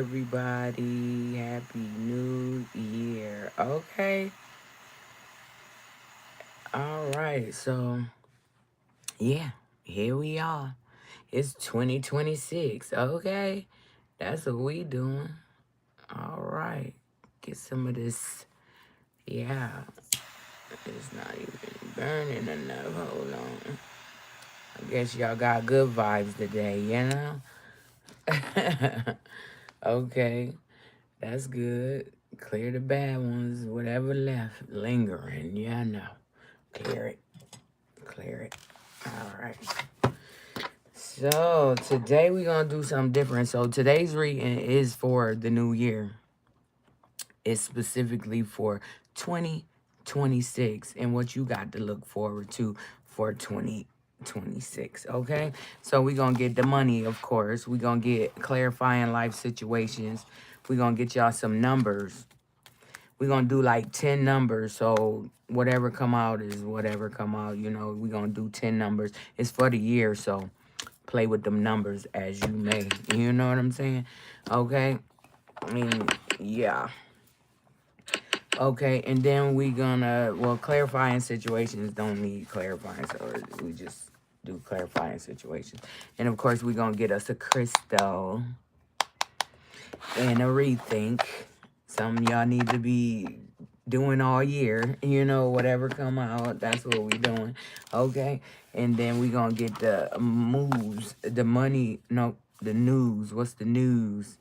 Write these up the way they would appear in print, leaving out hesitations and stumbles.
everybody. Happy New Year. Okay. All right. So, yeah, here we are. It's 2026. Okay. That's what we doing. All right. Get some of this. Yeah. It's not even burning enough. Hold on. I guess y'all got good vibes today, you know? Okay. That's good. Clear the bad ones, whatever left lingering. Yeah, I know. Clear it. Clear it. All right. So today we're gonna do something different. So today's reading is for the new year. It's specifically for 2026 and what you got to look forward to for 2026. Okay. So we're gonna get the money, of course. We're gonna get clarifying life situations. We're gonna get y'all some numbers. We're gonna do like 10 numbers. So whatever come out is whatever come out. You know, we're gonna do 10 numbers. It's for the year, so play with them numbers as you may. You know what I'm saying? Okay. I mean, yeah. Okay, and then we gonna, well, clarifying situations don't need clarifying, so we just do clarifying situations. And of course, we gonna get us a crystal and a rethink. Something y'all need to be doing all year. You know, whatever come out, that's what we doing. Okay? And then we gonna get the moves, the money, no, the news. What's the news?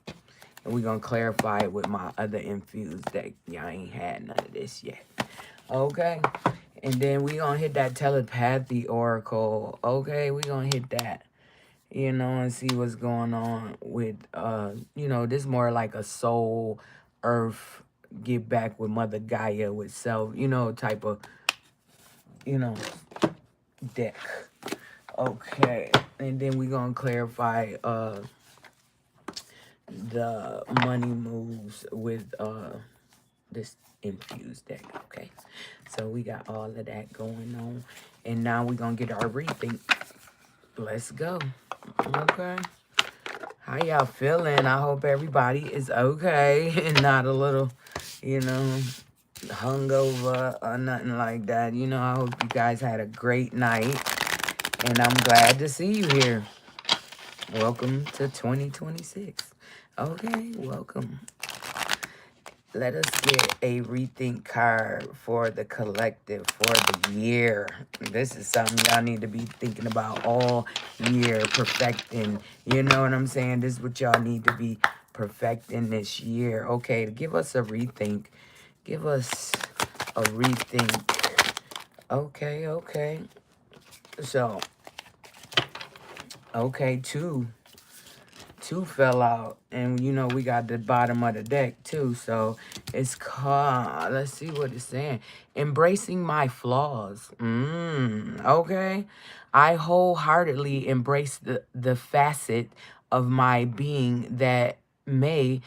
And we gonna clarify it with my other infused deck. Y'all ain't had none of this yet. Okay? And then we gonna hit that telepathy oracle. Okay? We gonna hit that, you know, and see what's going on with, you know, this more like a soul, earth, get back with Mother Gaia, with self, you know, type of, you know, deck. Okay. And then we gonna clarify, the money moves with, this infused deck. Okay. So we got all of that going on. And now we gonna get our rethink. Let's go. Okay. How y'all feeling? I hope everybody is okay and not a little, you know, hungover or nothing like that. You know, I hope you guys had a great night. And I'm glad to see you here. Welcome to 2026. Okay, welcome. Let us get a rethink card for the collective for the year. This is something y'all need to be thinking about all year, perfecting. You know what I'm saying? This is what y'all need to be perfecting this year. Okay, to give us a rethink. Give us a rethink. Okay, okay. So, okay, two fell out, and you know we got the bottom of the deck too, so it's called, let's see what it's saying, embracing my flaws. Okay, I wholeheartedly embrace the facet of my being that may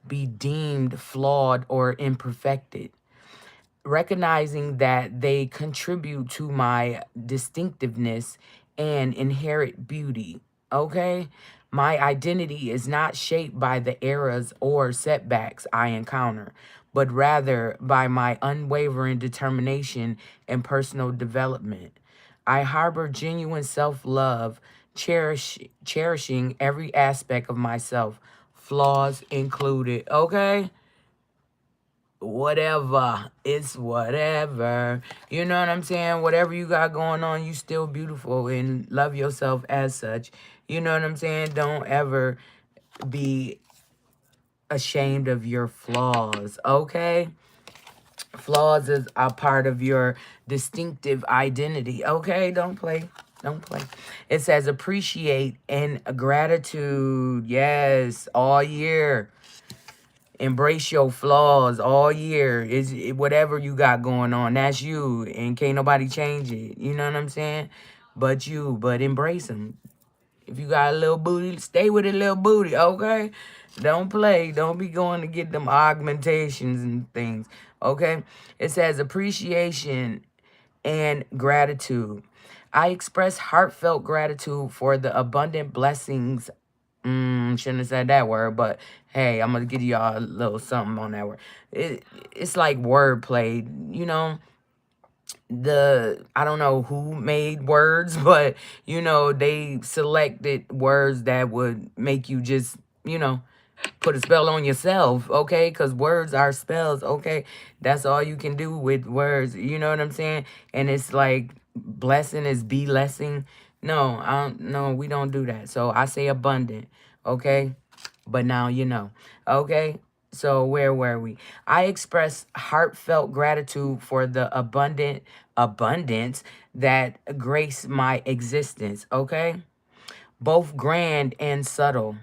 be deemed flawed or imperfected, recognizing that they contribute to my distinctiveness and inherent beauty. Okay? My identity is not shaped by the errors or setbacks I encounter, but rather by my unwavering determination and personal development. I harbor genuine self-love, cherishing every aspect of myself, flaws included. Okay? Whatever. It's whatever. You know what I'm saying? Whatever you got going on, you still beautiful and love yourself as such. You know what I'm saying? Don't ever be ashamed of your flaws, okay? Flaws is a part of your distinctive identity, okay? Don't play. Don't play. It says appreciate and gratitude. Yes, all year. Embrace your flaws all year. Is whatever you got going on, that's you, and can't nobody change it. You know what I'm saying? But you, but embrace them. If you got a little booty, stay with a little booty, okay? Don't play. Don't be going to get them augmentations and things, okay? It says appreciation and gratitude. I express heartfelt gratitude for the abundant blessings Shouldn't have said that word, but hey, I'm gonna give y'all a little something on that word. It's like wordplay, you know. I don't know who made words, but you know, they selected words that would make you just, you know, put a spell on yourself, okay? Because words are spells, okay? That's all you can do with words, you know what I'm saying? And it's like blessing is blessing. No, no, we don't do that. So I say abundant, okay? But now you know, okay? So where were we? I express heartfelt gratitude for the abundance that grace my existence, okay? Both grand and subtle.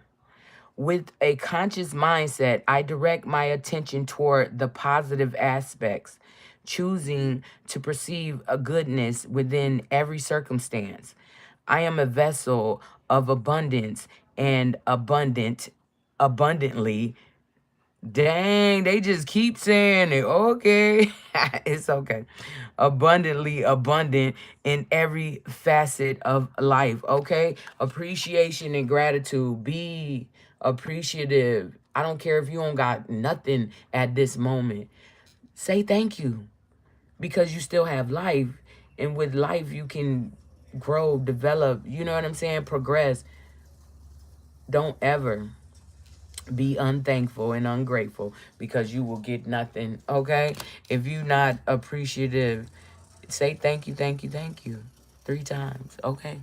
With a conscious mindset, I direct my attention toward the positive aspects, choosing to perceive a goodness within every circumstance. I am a vessel of abundance and abundantly. Dang, they just keep saying it. Okay. It's okay. Abundantly abundant in every facet of life. Okay. Appreciation and gratitude. Be appreciative. I don't care if you don't got nothing at this moment. Say thank you because you still have life. And with life, you can grow, develop, you know what I'm saying? Progress. Don't ever be unthankful and ungrateful because you will get nothing, okay? If you not appreciative, say thank you, thank you, thank you 3 times, okay?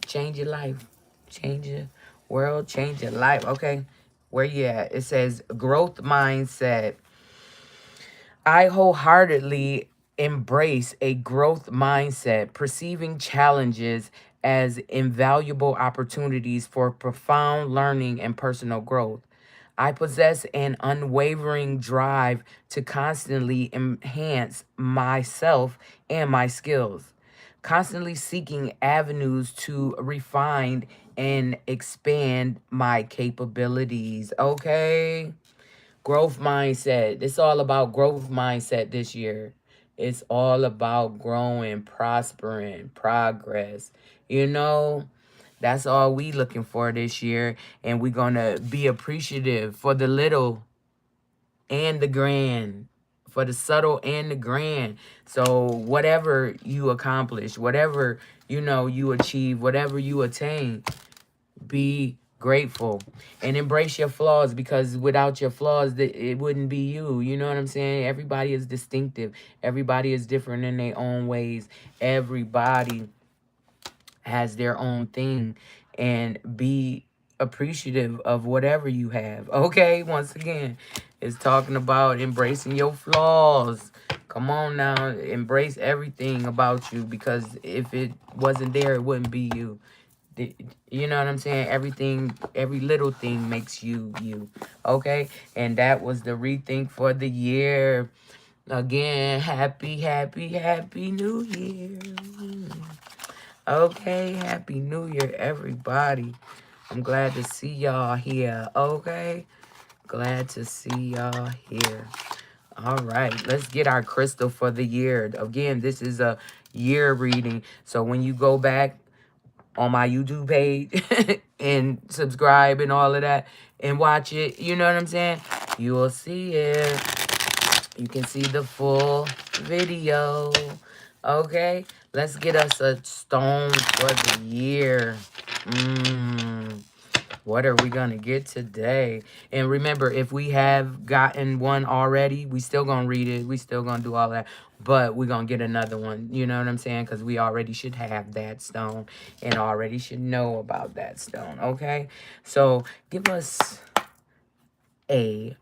Change your life. Change your world, change your life, okay? Where you at? It says growth mindset. I wholeheartedly embrace a growth mindset, perceiving challenges as invaluable opportunities for profound learning and personal growth. I possess an unwavering drive to constantly enhance myself and my skills, constantly seeking avenues to refine and expand my capabilities. Okay? Growth mindset. It's all about growth mindset this year. It's all about growing, prospering, progress. You know, that's all we looking for this year. And we're going to be appreciative for the little and the grand, for the subtle and the grand. So whatever you accomplish, whatever, you know, you achieve, whatever you attain, be grateful and embrace your flaws because without your flaws it wouldn't be you. You know what I'm saying? Everybody is distinctive. Everybody is different in their own ways. Everybody has their own thing, and be appreciative of whatever you have. Okay, once again, it's talking about embracing your flaws. Come on now, embrace everything about you because if it wasn't there, it wouldn't be you. You know what I'm saying? Everything, every little thing makes you you. Okay? And that was the rethink for the year. Again, happy new year. Okay, happy new year, everybody. I'm glad to see y'all here. Okay? Glad to see y'all here. All right, let's get our crystal for the year. Again, this is a year reading. So when you go back on my YouTube page and subscribe and all of that and watch it, you know what I'm saying? You will see it. You can see the full video. Okay, let's get us a stone for the year. What are we going to get today? And remember, if we have gotten one already, we still going to read it. We still going to do all that. But we're going to get another one. You know what I'm saying? Because we already should have that stone and already should know about that stone. Okay? So give us a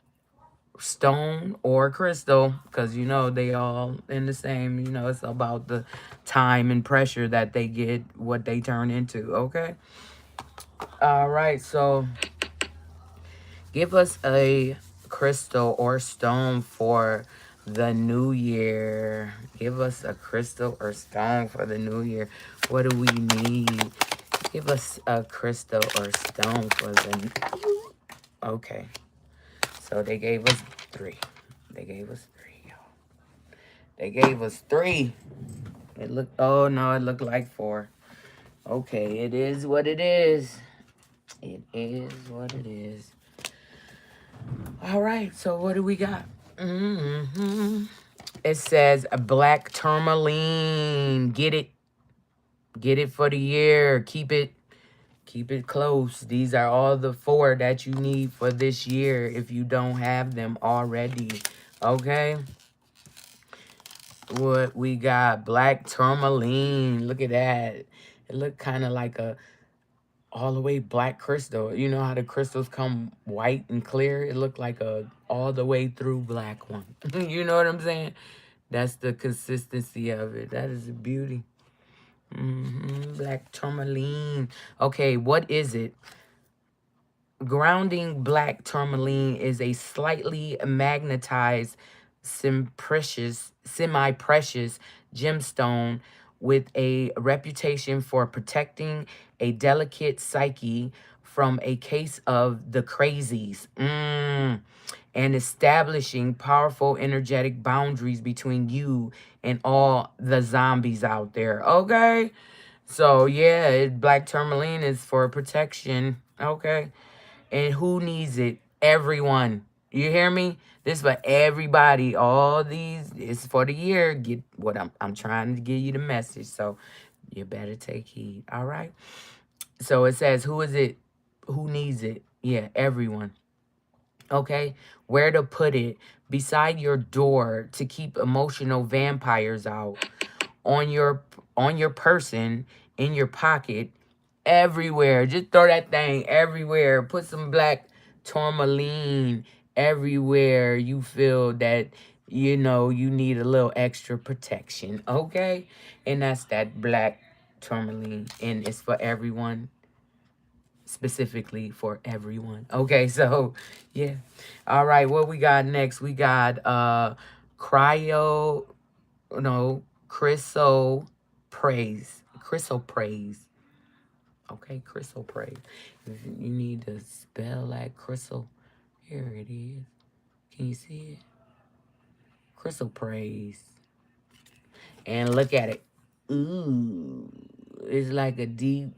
stone or crystal because, you know, they all in the same. You know, it's about the time and pressure that they get, what they turn into. Okay? All right. So give us a crystal or stone for the new year. Give us a crystal or stone for the new year. What do we need? Give us a crystal or stone for the... Okay. So they gave us 3. They gave us 3, y'all. They gave us 3. It looked... Oh, no, it looked like 4. Okay, it is what it is. It is what it is. All right, so what do we got? It says a black tourmaline. Get it. Get it for the year. Keep it close. These are all the 4 that you need for this year if you don't have them already. Okay? What we got? Black tourmaline. Look at that. It looked kind of like a all the way black crystal. You know how the crystals come white and clear? It looked like a all the way through black one. You know what I'm saying? That's the consistency of it. That is a beauty. Black tourmaline. Okay, what is it? Grounding black tourmaline is a slightly magnetized semi-precious gemstone with a reputation for protecting a delicate psyche from a case of the crazies. And establishing powerful energetic boundaries between you and all the zombies out there. Okay? So, yeah, black tourmaline is for protection. Okay? And who needs it? Everyone. You hear me? This for everybody. All these is for the year. Get what I'm trying to give you the message. So you better take heed. All right. So it says, who is it? Who needs it? Yeah, everyone. Okay. Where to put it? Beside your door to keep emotional vampires out. On your person, in your pocket, everywhere. Just throw that thing everywhere. Put some black tourmaline everywhere you feel that, you know, you need a little extra protection. Okay? And that's that black tourmaline. And it's for everyone. Specifically for everyone. Okay, so yeah. All right, what we got next? We got cryo no chrysoprase. Chrysoprase. Okay, chrysoprase. If you need to spell that crystal, here it is. Can you see it? Chrysoprase. And look at it. Ooh, it's like a deep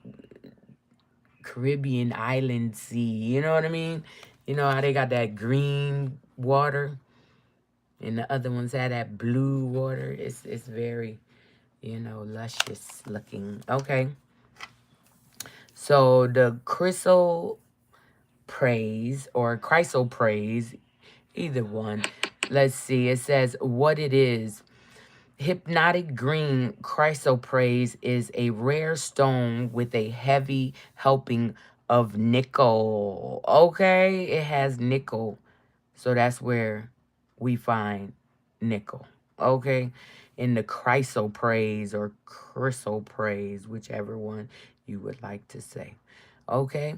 Caribbean island sea. You know what I mean? You know how they got that green water, and the other ones have that blue water. It's very, you know, luscious looking. Okay. So the chrysoprase, either one. Let's see. It says what it is. Hypnotic green chrysoprase is a rare stone with a heavy helping of nickel. Okay, it has nickel. So that's where we find nickel. Okay, in the chrysoprase or chrysoprase, whichever one you would like to say. Okay,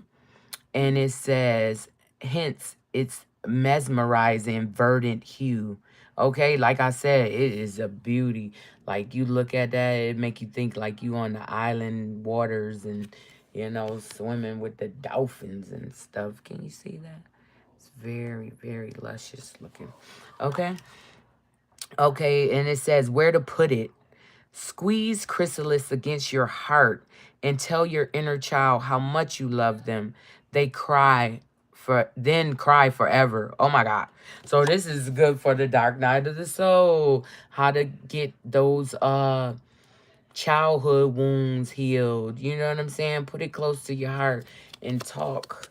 and it says, hence its mesmerizing verdant hue. Okay, like I said, it is a beauty. Like you look at that, it make you think like you on the island waters and, you know, swimming with the dolphins and stuff. Can you see that? It's very, very luscious looking. Okay. Okay, and it says where to put it. Squeeze chrysalis against your heart and tell your inner child how much you love them. They cry forever. Oh my God. So this is good for the dark night of the soul. How to get those childhood wounds healed. You know what I'm saying? Put it close to your heart and talk.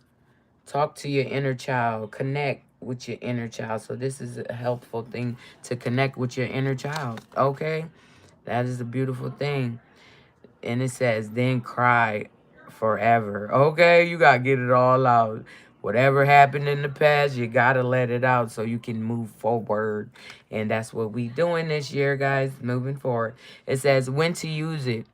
Talk to your inner child. Connect with your inner child. So this is a helpful thing to connect with your inner child. Okay? That is a beautiful thing. And it says, then cry forever. Okay? You got to get it all out. Whatever happened in the past, you got to let it out so you can move forward. And that's what we doing this year, guys, moving forward. It says when to use it.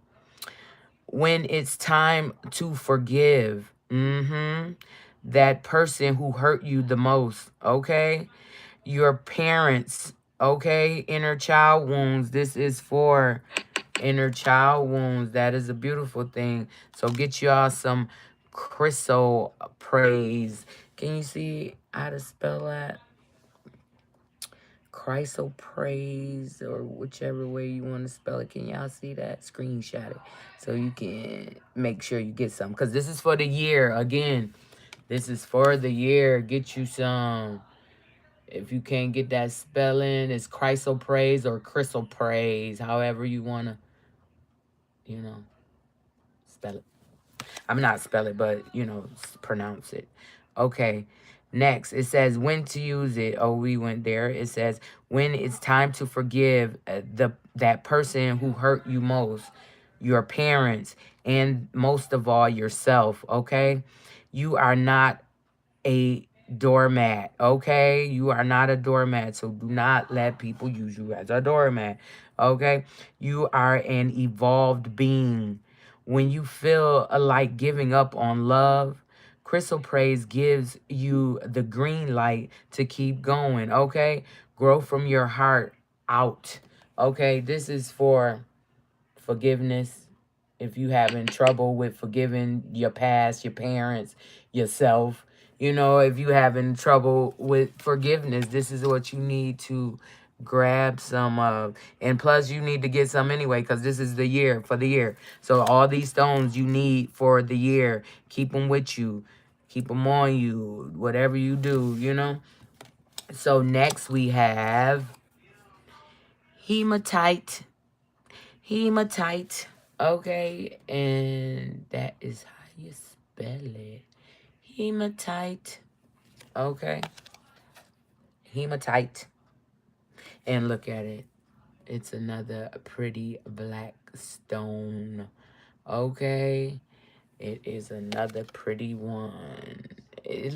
When it's time to forgive. That person who hurt you the most. Okay? Your parents. Okay? Inner child wounds. This is for inner child wounds. That is a beautiful thing. So get y'all some chrysoprase. Can you see how to spell that? chrysoprase, or whichever way you want to spell it. Can y'all see that? Screenshot it so you can make sure you get some. Because this is for the year. Again, this is for the year. Get you some. If you can't get that spelling, it's chrysoprase or chrysoprase. However you want to, spell it. I'm not spell it, but, pronounce it. Okay. Next, it says when to use it. Oh, we went there. It says when it's time to forgive that person who hurt you most, your parents, and most of all yourself. Okay, you are not a doormat. Okay, you are not a doormat, so do not let people use you as a doormat. Okay, you are an evolved being. When you feel like giving up on love, Crystal Praise gives you the green light to keep going. Okay, grow from your heart out. Okay, this is for forgiveness. If you having trouble with forgiving your past, your parents, yourself, if you having trouble with forgiveness, this is what you need to grab some of. And plus, you need to get some anyway, because this is the year, for the year. So all these stones you need for the year, keep them with you, keep them on you, whatever you do. So next we have hematite. Hematite. Okay, and that is how you spell it. Hematite. Okay. Hematite. And look at it. It's another pretty black stone. Okay. It is another pretty one. It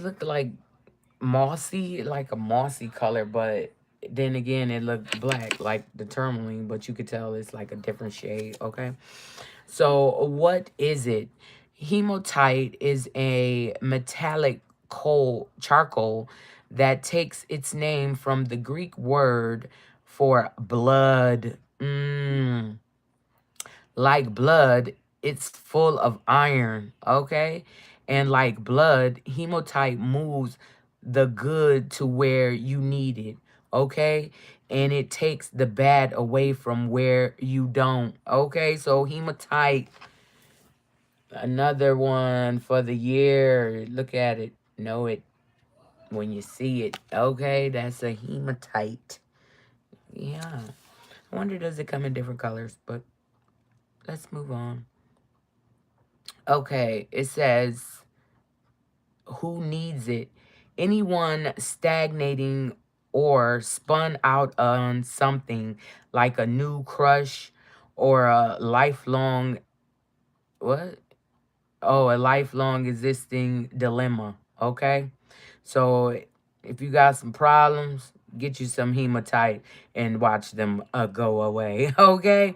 looked like mossy, like a mossy color, but then again it looked black like the tourmaline, but you could tell it's like a different shade. Okay, so what is it? Hematite is a metallic charcoal that takes its name from the Greek word for blood. Like blood, it's full of iron, okay? And like blood, hematite moves the good to where you need it, okay? And it takes the bad away from where you don't, okay? So hematite, another one for the year. Look at it, know it when you see it, okay? That's a hematite. Yeah. I wonder, does it come in different colors? But let's move on. Okay, it says, who needs it? Anyone stagnating or spun out on something like a new crush or a lifelong, what? Oh, a lifelong existing dilemma. Okay? So if you got some problems, get you some hematite and watch them go away. Okay?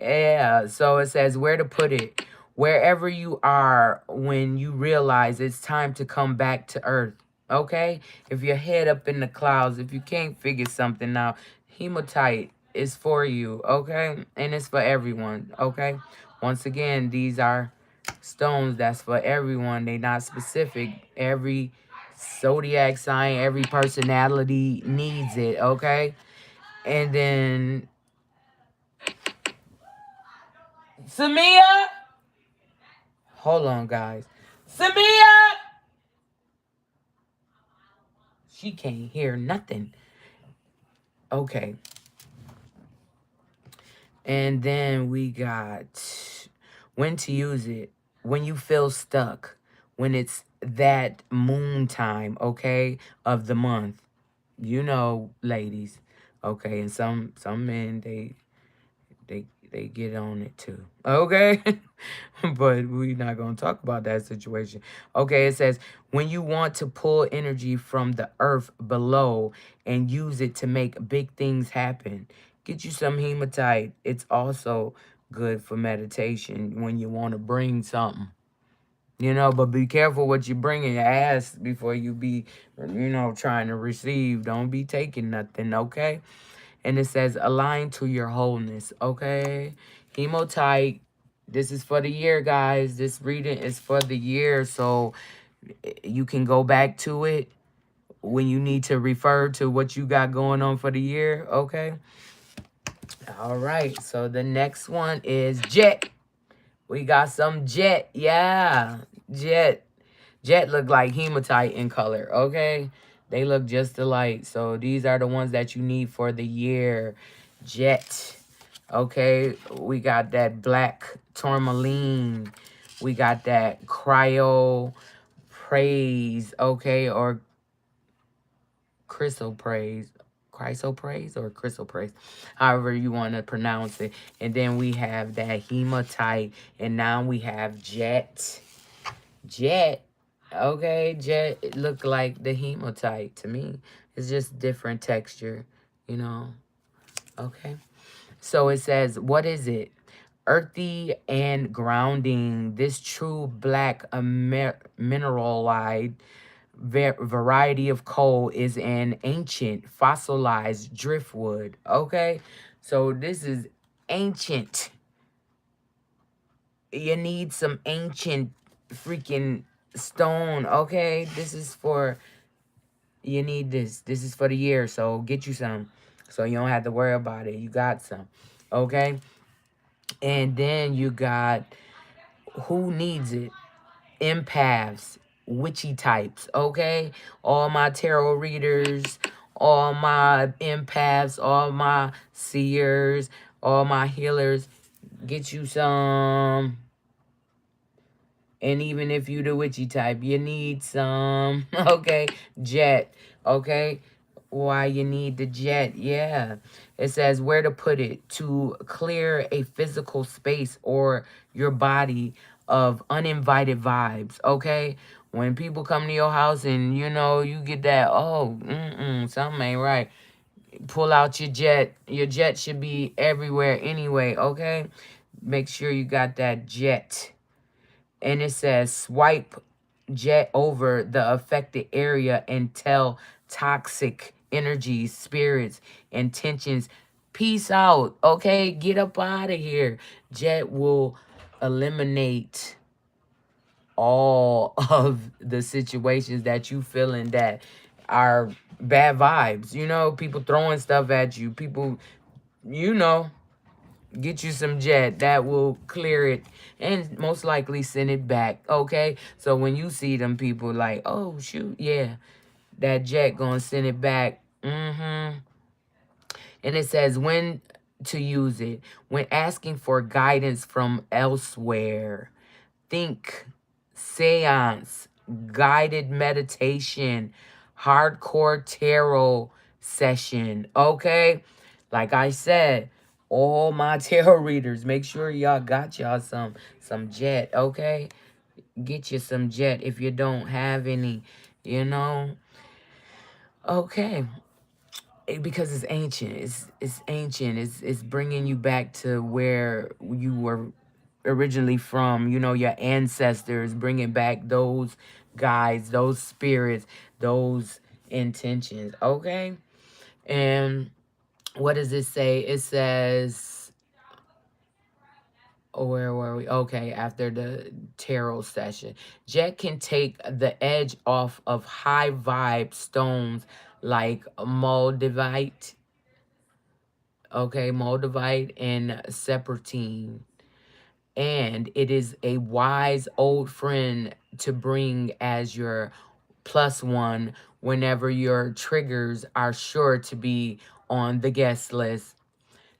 Yeah, so it says where to put it. Wherever you are when you realize it's time to come back to earth. Okay? If your head up in the clouds, if you can't figure something out, hematite is for you. Okay? And it's for everyone. Okay? Once again, these are stones that's for everyone. They not specific. Every zodiac sign, every personality needs it. Okay? And then Samia. Hold on, guys. Samia! She can't hear nothing. Okay. And then we got when to use it. When you feel stuck. When it's that moon time, okay, of the month. Ladies. Okay, and some men, they get on it too. Okay? But we're not going to talk about that situation. Okay, it says, when you want to pull energy from the earth below and use it to make big things happen, get you some hematite. It's also good for meditation when you want to bring something. But be careful what you bring in your ass before you be, trying to receive. Don't be taking nothing, okay? And it says, align to your wholeness, okay? Hematite, this is for the year, guys. This reading is for the year, so you can go back to it when you need to refer to what you got going on for the year, okay? All right, so the next one is jet. We got some jet, yeah, jet. Jet look like hematite in color, okay? They look just alike. So these are the ones that you need for the year. Jet, okay? We got that black tourmaline. We got that cryo praise, okay? Or chrysoprase. Chrysoprase or chrysoprase, however you want to pronounce it. And then we have that hematite. And now we have jet. Jet. Okay, jet, it look like the hematite to me. It's just different texture, you know. Okay. So it says, what is it? Earthy and grounding. This true black mineralite variety of coal is an ancient fossilized driftwood. Okay. So this is ancient. You need some ancient freaking stone, okay? This is for, you need this. This is for the year, so get you some. So you don't have to worry about it. You got some, okay? And then you got, who needs it? Empaths, witchy types, okay? All my tarot readers, all my empaths, all my seers, all my healers, get you some. And even if you the witchy type, you need some, okay, jet, okay? Why you need the jet, yeah. It says where to put it to clear a physical space or your body of uninvited vibes, okay? When people come to your house and, you know, you get that, oh, something ain't right. Pull out your jet. Your jet should be everywhere anyway, okay? Make sure you got that jet. And it says swipe jet over the affected area and tell toxic energies, spirits, intentions, peace out. Okay, get up out of here. Jet will eliminate all of the situations that you feeling that are bad vibes. You know, people throwing stuff at you. People, you know, get you some jet that will clear it and most likely send it back, okay? So when you see them people like, oh shoot, yeah, that jet gonna send it back. And it says when to use it. When asking for guidance from elsewhere, think seance, guided meditation, hardcore tarot session, okay? Like I said, all my tarot readers, make sure y'all got y'all some jet, okay? Get you some jet if you don't have any, you know? Okay. Because it's ancient. It's ancient. It's bringing you back to where you were originally from, you know, your ancestors, bringing back those guides, those spirits, those intentions, okay? And what does it say? It says, oh, where were we? Okay, after the tarot session. Jet can take the edge off of high vibe stones like moldavite, okay, moldavite and serpentine. And it is a wise old friend to bring as your plus one whenever your triggers are sure to be on the guest list.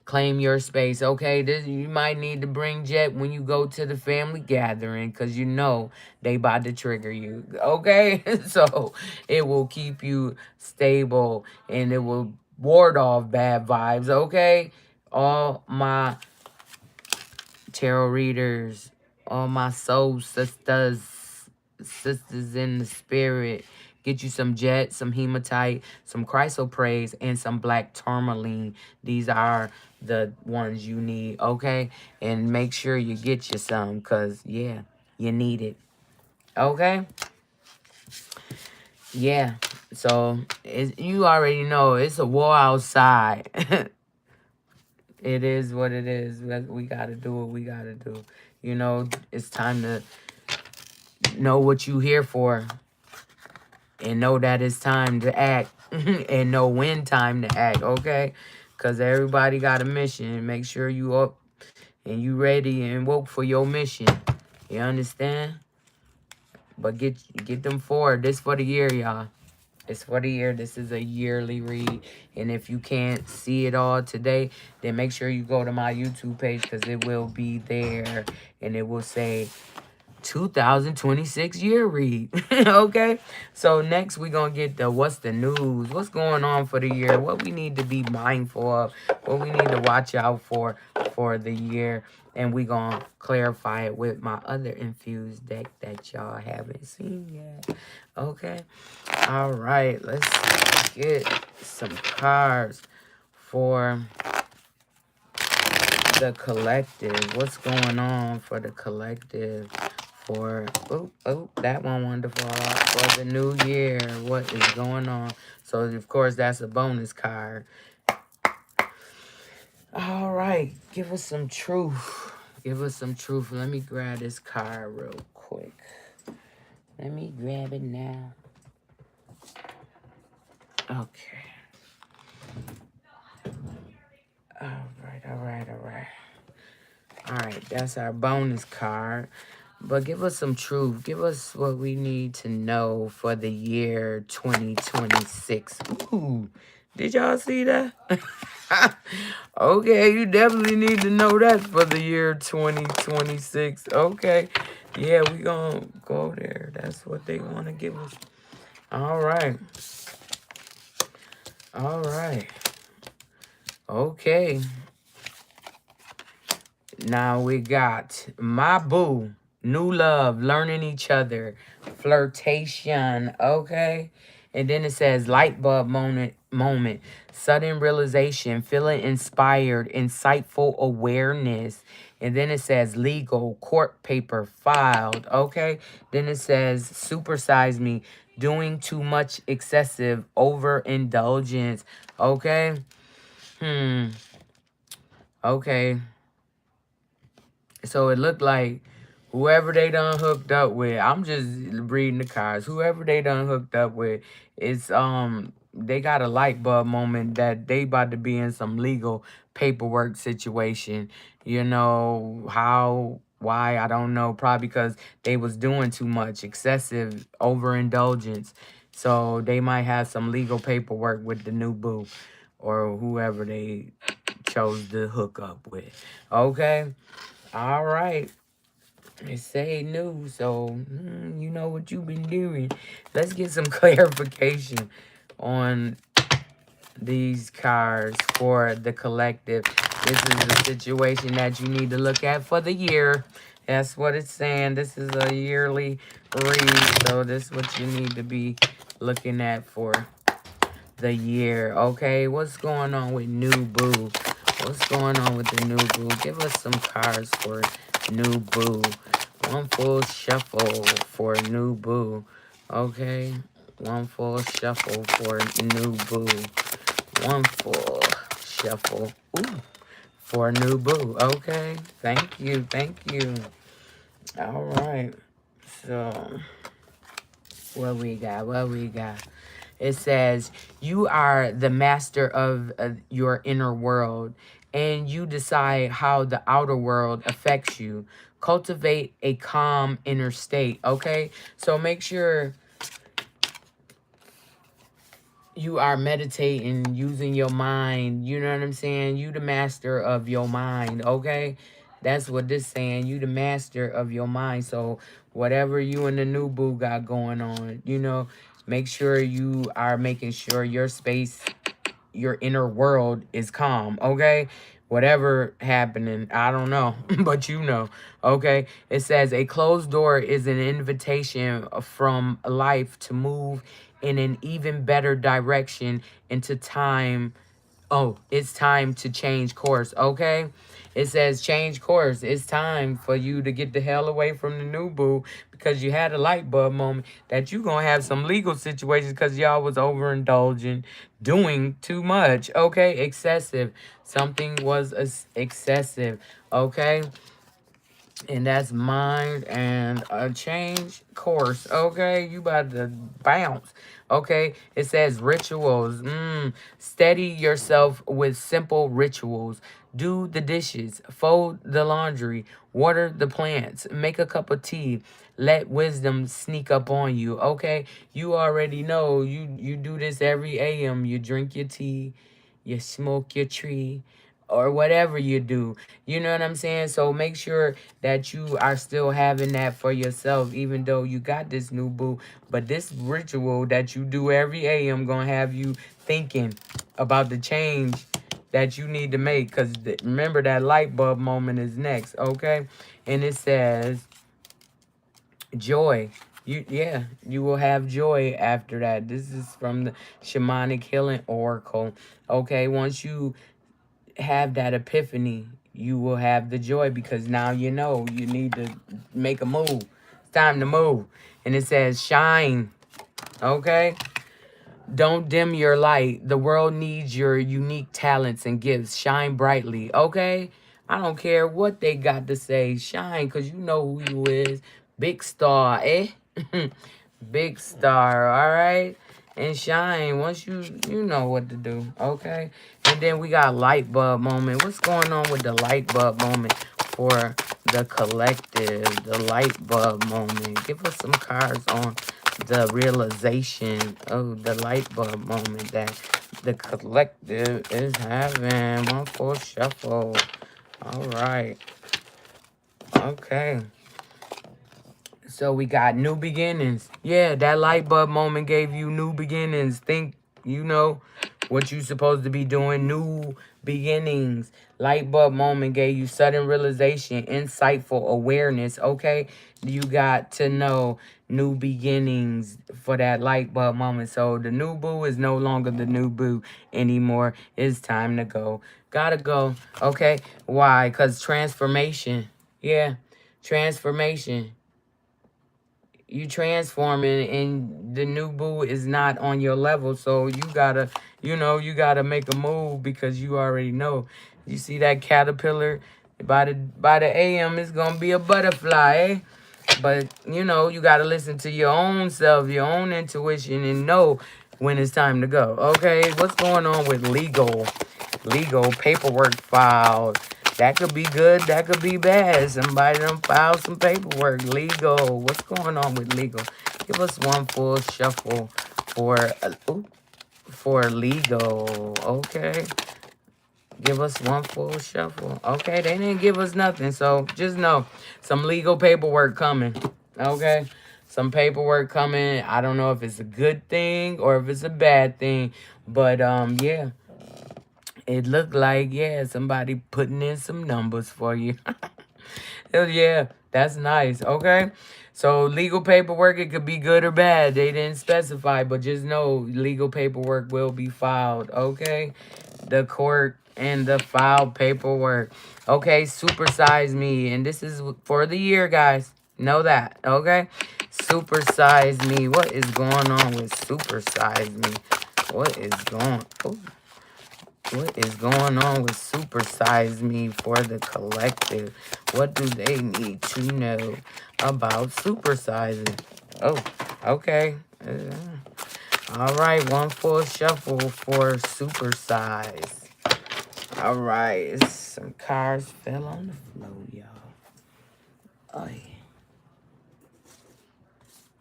Claim your space. Okay, this, you might need to bring jet when you go to the family gathering because you know they about to trigger you. Okay, so it will keep you stable and it will ward off bad vibes. Okay, all my tarot readers, all my soul sisters in the spirit. Get you some jet, some hematite, some chrysoprase, and some black tourmaline. These are the ones you need, okay? And make sure you get you some, because, yeah, you need it. Okay? Yeah. So, you already know, it's a war outside. It is what it is. We got to do what we got to do. You know, it's time to know what you here for. and know that it's time to act and know when time to act, okay? Because everybody got a mission. Make sure you up and you ready and woke for your mission. You understand? But get them forward. This for the year, y'all. It's for the year. This is a yearly read. And if you can't see it all today, then make sure you go to my YouTube page because it will be there. And it will say 2026 year read. Okay? So next we're going to get the what's the news? What's going on for the year? What we need to be mindful of? What we need to watch out for the year? And we're going to clarify it with my other infused deck that y'all haven't seen yet. Okay? All right. Let's get some cards for the collective. What's going on for the collective? For that one wanted to fall off. For the new year, what is going on? So of course that's a bonus card. All right, give us some truth. Give us some truth. Let me grab this card real quick. Let me grab it now. Okay. All right. All right, that's our bonus card. But give us some truth. Give us what we need to know for the year 2026. Ooh, did y'all see that? Okay, you definitely need to know that for the year 2026. Okay, yeah, we gonna go there. That's what they want to give us. All right. All right. Okay. Now we got my boo, new love, learning each other, flirtation, okay? And then it says light bulb moment, sudden realization, feeling inspired, insightful awareness. And then it says legal, court paper filed, okay? Then it says supersize me, doing too much excessive overindulgence, okay? Okay. So it looked like whoever they done hooked up with, I'm just reading the cards. Whoever they done hooked up with, it's they got a light bulb moment that they about to be in some legal paperwork situation. You know how, why, I don't know. Probably because they was doing too much, excessive overindulgence. So they might have some legal paperwork with the new boo or whoever they chose to hook up with. Okay. All right. It say new, so you know what you've been doing. Let's get some clarification on these cards for the collective. This is the situation that you need to look at for the year. That's what it's saying. This is a yearly read, so this is what you need to be looking at for the year. Okay, what's going on with new boo? What's going on with the new boo? Give us some cards for new boo. One full shuffle for new boo. Okay, one full shuffle for new boo. One full shuffle for new boo. Okay, thank you. All right, so what we got? It says, you are the master of your inner world, and you decide how the outer world affects you. Cultivate a calm inner state, okay? So make sure you are meditating, using your mind. You know what I'm saying? You the master of your mind, okay? That's what this saying. You the master of your mind. So whatever you and the new boo got going on, you know, make sure you are making sure your space, your inner world is calm, okay? Whatever happening, I don't know, but you know, okay? It says a closed door is an invitation from life to move in an even better direction into time. Oh, it's time to change course, okay? It says change course. It's time for you to get the hell away from the new boo because you had a light bulb moment that you going to have some legal situations because y'all was overindulging, doing too much, okay? Excessive. Something was excessive, okay? And that's mind and a change course. Okay, you about to bounce. Okay, it says rituals. Steady yourself with simple rituals. Do the dishes, fold the laundry, water the plants, make a cup of tea. Let wisdom sneak up on you. Okay, you already know. You do this every AM. You drink your tea, you smoke your tree, or whatever you do. You know what I'm saying? So make sure that you are still having that for yourself, even though you got this new boo. But this ritual that you do every AM gonna have you thinking about the change that you need to make. Because remember, that light bulb moment is next, okay? And it says joy. You will have joy after that. This is from the shamanic healing oracle. Okay, once you have that epiphany, you will have the joy, because now you know you need to make a move. It's time to move. And it says shine. Okay? Don't dim your light. The world needs your unique talents and gifts. Shine brightly. Okay? I don't care what they got to say. Shine, because you know who you is. Big star, eh? Big star, all right? And shine once you know what to do, okay? And then we got light bulb moment. What's going on with the light bulb moment for the collective? The light bulb moment. Give us some cards on the realization of the light bulb moment that the collective is having. One full shuffle. All right. Okay. So we got new beginnings. Yeah, that light bulb moment gave you new beginnings. Think, what you supposed to be doing. New beginnings. Light bulb moment gave you sudden realization, insightful awareness. Okay, you got to know new beginnings for that light bulb moment. So the new boo is no longer the new boo anymore. It's time to go. Gotta go. Okay, why? Because transformation. Yeah, transformation. You transforming, and the new boo is not on your level, so you gotta make a move, because you already know. You see that caterpillar, by the AM it's gonna be a butterfly, eh? But you gotta listen to your own self, your own intuition, and know when it's time to go. Okay, what's going on with legal paperwork filed? That could be good, that could be bad. Somebody done filed some paperwork. Legal. What's going on with legal? Give us one full shuffle for for legal. Okay. Give us one full shuffle. Okay, they didn't give us nothing. So just know some legal paperwork coming. Okay. Some paperwork coming. I don't know if it's a good thing or if it's a bad thing. But yeah. It looked like, yeah, somebody putting in some numbers for you. Yeah, that's nice. Okay. So legal paperwork, it could be good or bad. They didn't specify, but just know legal paperwork will be filed. Okay. The court and the filed paperwork. Okay. Supersize me. And this is for the year, guys. Know that. Okay. Supersize me. What is going on with supersize me? What is going... Oh. What is going on with supersize me for the collective? What do they need to know about supersizing? Oh, okay. All right, one full shuffle for supersize. All right, some cards fell on the floor, y'all. Oh, yeah.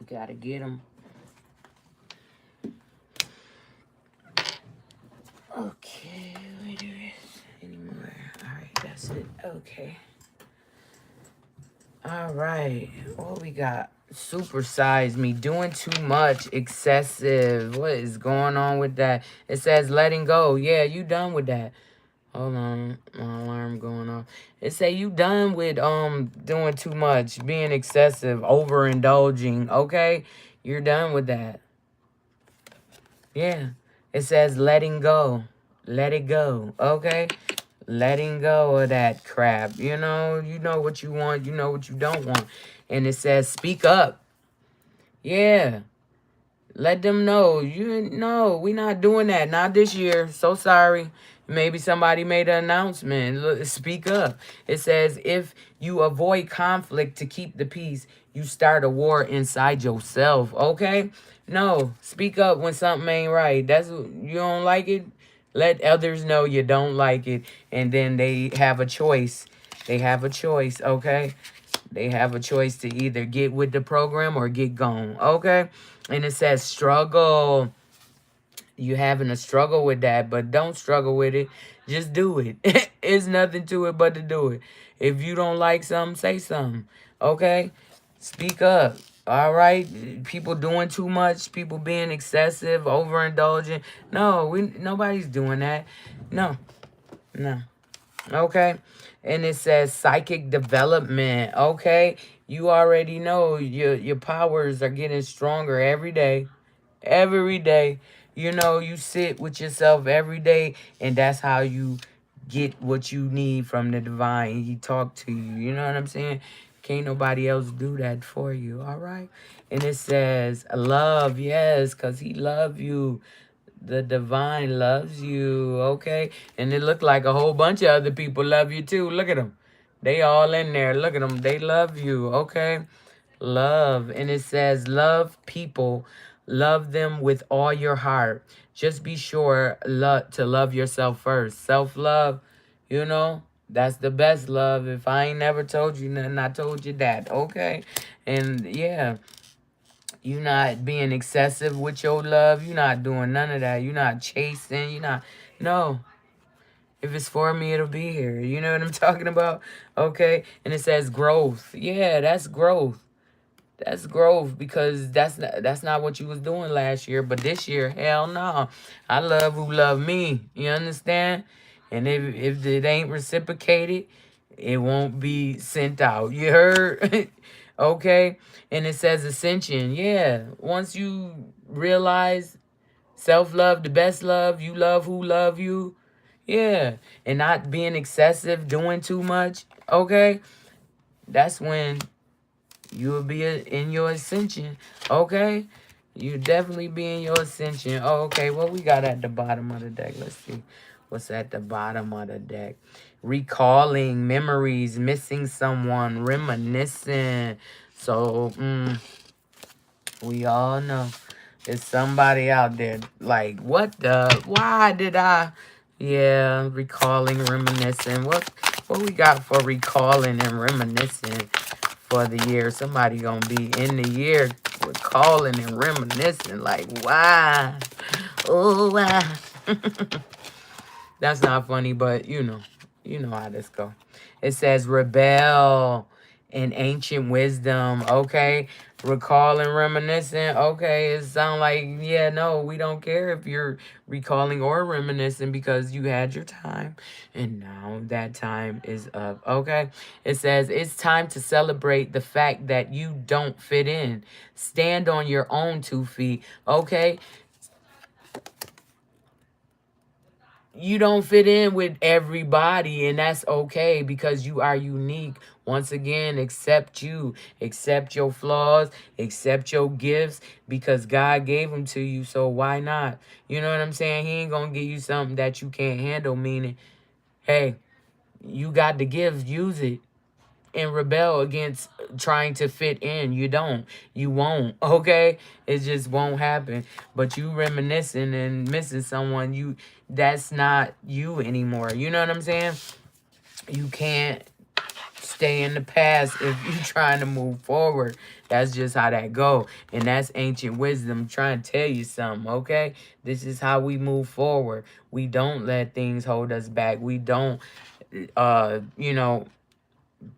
Gotta get them. Okay, wait a minute. Anymore. All right, that's it. Okay. All right, what we got? Supersize me, doing too much, excessive. What is going on with that? It says letting go. Yeah, you done with that. Hold on, my alarm going off. It say you done with doing too much, being excessive, overindulging. Okay, you're done with that. Yeah, it says letting go. Let it go. Okay, letting go of that crap. You know what you want, you know what you don't want. And it says speak up. Yeah. Let them know. You know, we not doing that. Not this year. So sorry. Maybe somebody made an announcement. Look, speak up. It says, if you avoid conflict to keep the peace, you start a war inside yourself. Okay? No, speak up when something ain't right. You don't like it. Let others know you don't like it, and then they have a choice. They have a choice. Okay? They have a choice to either get with the program or get gone. Okay? And it says struggle. You having a struggle with that, but don't struggle with it. Just do it. It's nothing to it but to do it. If you don't like something, say something. Okay? Speak up. All right? People doing too much, people being excessive, overindulgent. No, nobody's doing that. No. No. Okay? And it says psychic development. Okay? You already know your powers are getting stronger every day. Every day. You know, you sit with yourself every day, and that's how you get what you need from the divine. He talk to you. You know what I'm saying? Can't nobody else do that for you. All right? And it says love. Yes, because he love you. The divine loves you. Okay? And it looked like a whole bunch of other people love you too. Look at them. They all in there. Look at them. They love you. Okay? Love. And it says, love people. Love them with all your heart. Just be sure to love yourself first. Self-love, you know, that's the best love. If I ain't never told you nothing, I told you that. Okay? And yeah, you not being excessive with your love. You not doing none of that. You not chasing. You not, no. If it's for me, it'll be here. You know what I'm talking about? Okay? And it says growth. Yeah, that's growth. That's growth, because that's not what you was doing last year. But this year, hell no. I love who love me. You understand? And if it ain't reciprocated, it won't be sent out. You heard? Okay? And it says ascension. Yeah. Once you realize self-love, the best love, you love who love you. Yeah. And not being excessive, doing too much. Okay? That's when you will be in your ascension. Okay? You definitely be in your ascension. Oh, okay. What we got at the bottom of the deck? Let's see. What's at the bottom of the deck? Recalling memories, missing someone, reminiscing. So, we all know there's somebody out there like, why did I? Yeah, recalling, reminiscing. What we got for recalling and reminiscing for the year? Somebody gonna be in the year recalling and reminiscing like, why? Oh, why? That's not funny, but you know how this go. It says rebel in ancient wisdom. Okay, recall and reminiscing. Okay, it sound like, yeah, no, we don't care if you're recalling or reminiscing, because you had your time and now that time is up. Okay, it says it's time to celebrate the fact that you don't fit in. Stand on your own 2 feet. Okay, you don't fit in with everybody, and that's okay, because you are unique. Once again, accept you, accept your flaws, accept your gifts, because God gave them to you. So why not? You know what I'm saying? He ain't gonna give you something that you can't handle, meaning, hey, you got the gifts, use it. And rebel against trying to fit in. You don't. You won't. Okay? It just won't happen. But you reminiscing and missing someone, that's not you anymore. You know what I'm saying? You can't stay in the past if you're trying to move forward. That's just how that go. And that's ancient wisdom trying to tell you something, okay? This is how we move forward. We don't let things hold us back. We don't you know,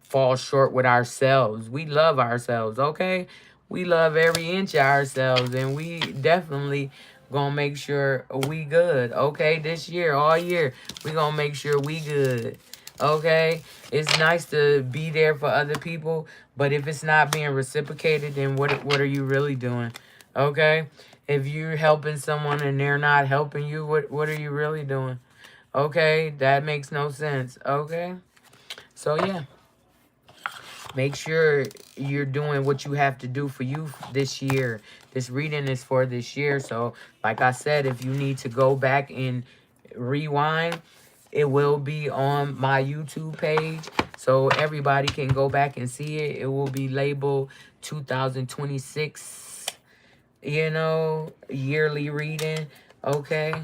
fall short with ourselves. We love ourselves, okay? We love every inch of ourselves, and we definitely gonna make sure we good, okay? This year, all year, we gonna make sure we good, okay? It's nice to be there for other people, but if it's not being reciprocated, then what are you really doing, okay? If you're helping someone and they're not helping you, what are you really doing? Okay, that makes no sense, okay? So yeah. Make sure you're doing what you have to do for you this year. This reading is for this year. So, like I said, if you need to go back and rewind, it will be on my YouTube page. So everybody can go back and see it. It will be labeled 2026, you know, yearly reading. Okay.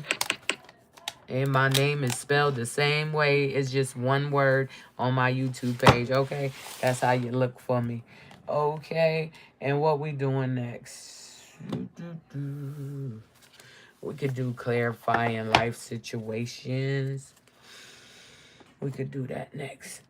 And my name is spelled the same way. It's just one word on my YouTube page. Okay. That's how you look for me. Okay. And what we doing next? We could do clarifying life situations. We could do that next.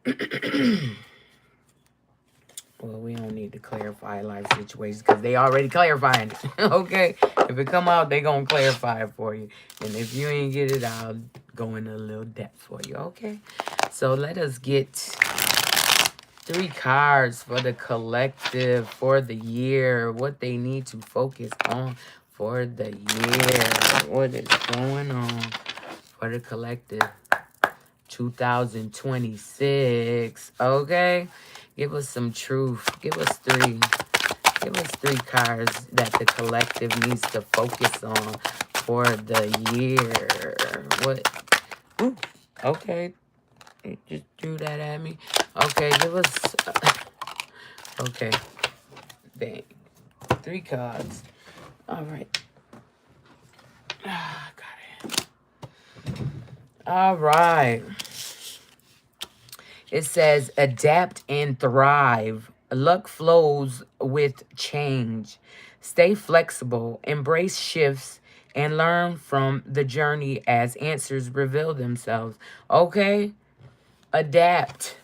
Well, we don't need to clarify life situations because they already clarifying it. Okay? If it come out, they going to clarify it for you. And if you ain't get it, I'll go into a little depth for you. Okay? So let us get 3 cards for the collective for the year. What they need to focus on for the year. What is going on for the collective 2026. Okay? Give us some truth. Give us 3. Give us 3 cards that the collective needs to focus on for the year. What? Ooh, okay. You just threw that at me. Okay, give us... okay. Dang. 3 cards. All right. Ah, got it. All right. It says, adapt and thrive. Luck flows with change. Stay flexible, embrace shifts, and learn from the journey as answers reveal themselves. Okay? Adapt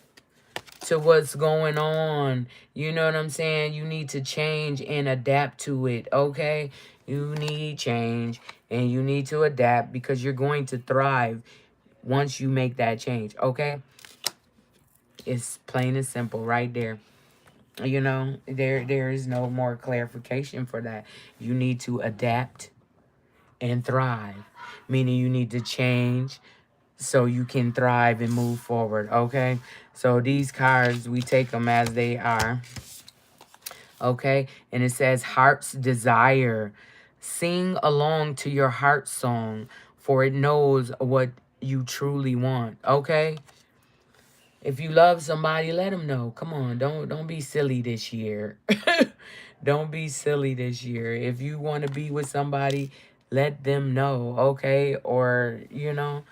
to what's going on. You know what I'm saying? You need to change and adapt to it. Okay? You need change and you need to adapt because you're going to thrive once you make that change. Okay? It's plain and simple right there. You know, there is no more clarification for that. You need to adapt and thrive, meaning you need to change so you can thrive and move forward. Okay, so these cards, we take them as they are. Okay, and it says heart's desire. Sing along to your heart song, for it knows what you truly want. Okay. If you love somebody, let them know. Come on, don't be silly this year. Don't be silly this year. If you want to be with somebody, let them know, okay? Or, you know,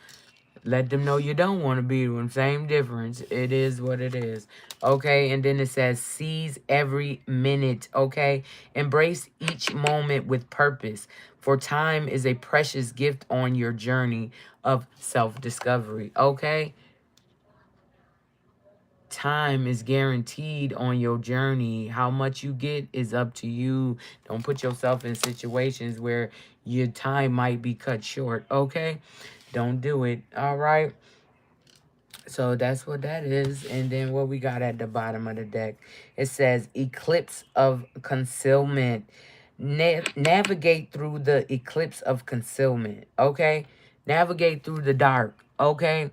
let them know you don't want to be with them. Same difference. It is what it is. Okay, and then it says seize every minute, okay? Embrace each moment with purpose, for time is a precious gift on your journey of self-discovery, okay? Time is guaranteed on your journey. How much you get is up to you. Don't put yourself in situations where your time might be cut short. Okay? Don't do it. All right? So that's what that is. And then what we got at the bottom of the deck, it says eclipse of concealment. Navigate through the eclipse of concealment. Okay? Navigate through the dark. Okay?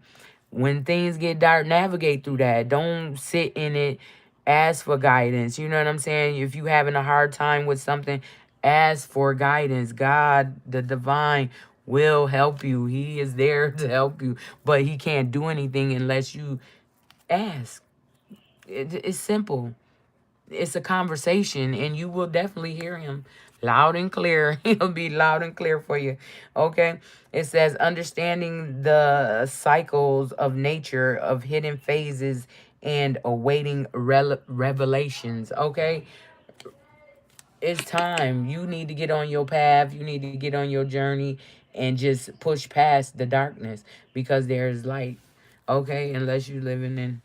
When things get dark, navigate through that. Don't sit in it. Ask for guidance. You know what I'm saying? If you're having a hard time with something, ask for guidance. God, the divine, will help you. He is there to help you. But he can't do anything unless you ask. It's simple. It's a conversation, and you will definitely hear him loud and clear. He'll be loud and clear for you. Okay? It says, understanding the cycles of nature, of hidden phases, and awaiting revelations. Okay? It's time. You need to get on your path. You need to get on your journey and just push past the darkness because there's light. Okay? Unless you're living in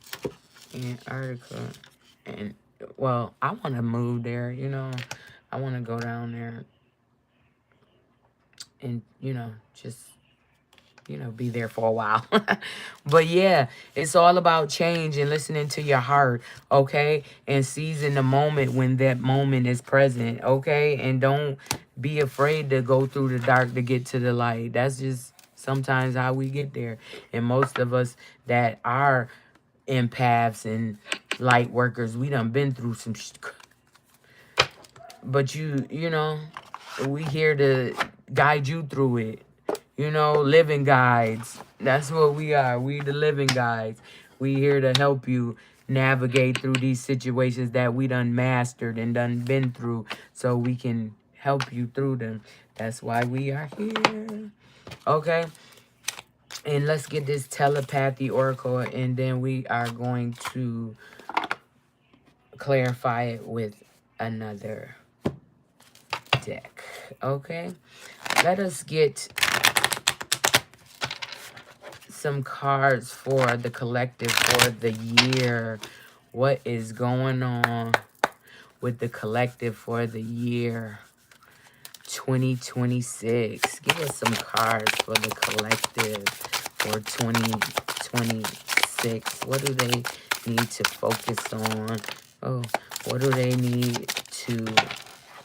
Antarctica. And, well, I want to move there, you know. I want to go down there and, you know, just, you know, be there for a while. But, yeah, it's all about change and listening to your heart, okay? And seizing the moment when that moment is present, okay? And don't be afraid to go through the dark to get to the light. That's just sometimes how we get there. And most of us that are empaths and light workers, we done been through some but you know, we here to guide you through it. You know, living guides. That's what we are. We the living guides. We here to help you navigate through these situations that we done mastered and done been through so we can help you through them. That's why we are here. Okay? And let's get this telepathy oracle, and then we are going to clarify it with another deck. Okay? Let us get some cards for the collective for the year. What is going on with the collective for the year 2026? Give us some cards for the collective for 2026. What do they need to focus on? Oh, what do they need to,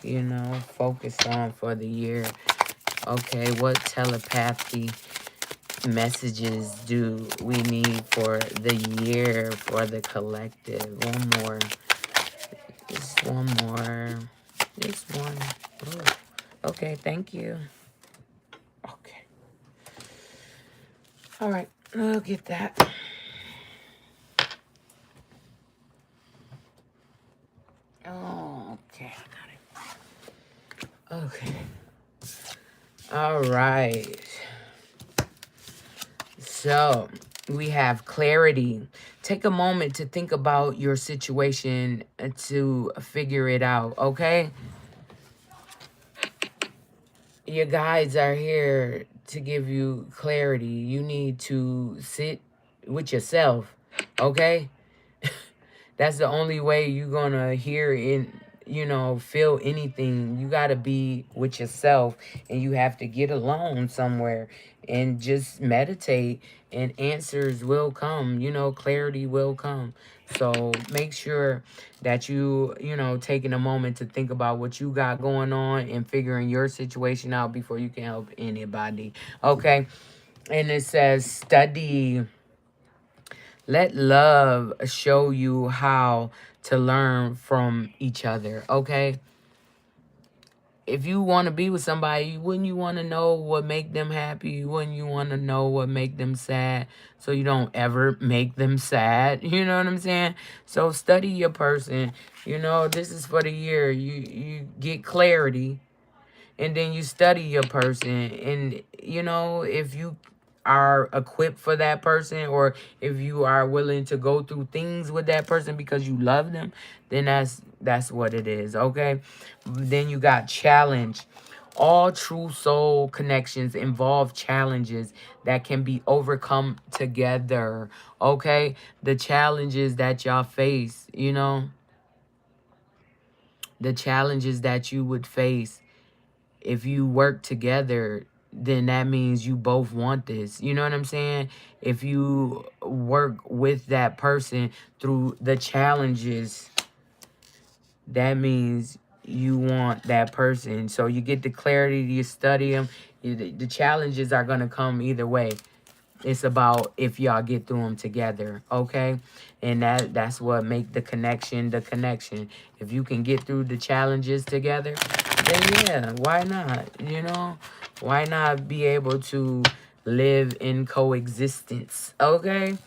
you know, focus on for the year? Okay, what telepathy messages do we need for the year for the collective? One more. Just one more. Just one. Oh. Okay, thank you. Okay. All right, I'll get that. Oh, okay, I got it. Okay. All right. So we have clarity. Take a moment to think about your situation to figure it out, okay? Your guides are here to give you clarity. You need to sit with yourself, okay? That's the only way you're gonna hear and, you know, feel anything. You gotta be with yourself, and you have to get alone somewhere and just meditate, and answers will come. You know, clarity will come. So make sure that you know, taking a moment to think about what you got going on and figuring your situation out before you can help anybody. Okay? And it says study. Let love show you how to learn from each other, okay? If you want to be with somebody, wouldn't you want to know what make them happy? Wouldn't you want to know what make them sad so you don't ever make them sad? You know what I'm saying? So study your person. You know, this is for the year. You get clarity, and then you study your person, and you know, if you are equipped for that person, or if you are willing to go through things with that person because you love them, then that's what it is. Okay, then you got challenge. All true soul connections involve challenges that can be overcome together. Okay, the challenges that y'all face, you know, the challenges that you would face if you work together, then that means you both want this. You know what I'm saying? If you work with that person through the challenges, that means you want that person. So you get the clarity, you study them. The challenges are going to come either way. It's about if y'all get through them together, okay? And that's what make the connection the connection. If you can get through the challenges together, then yeah, why not? You know, why not be able to live in coexistence, okay?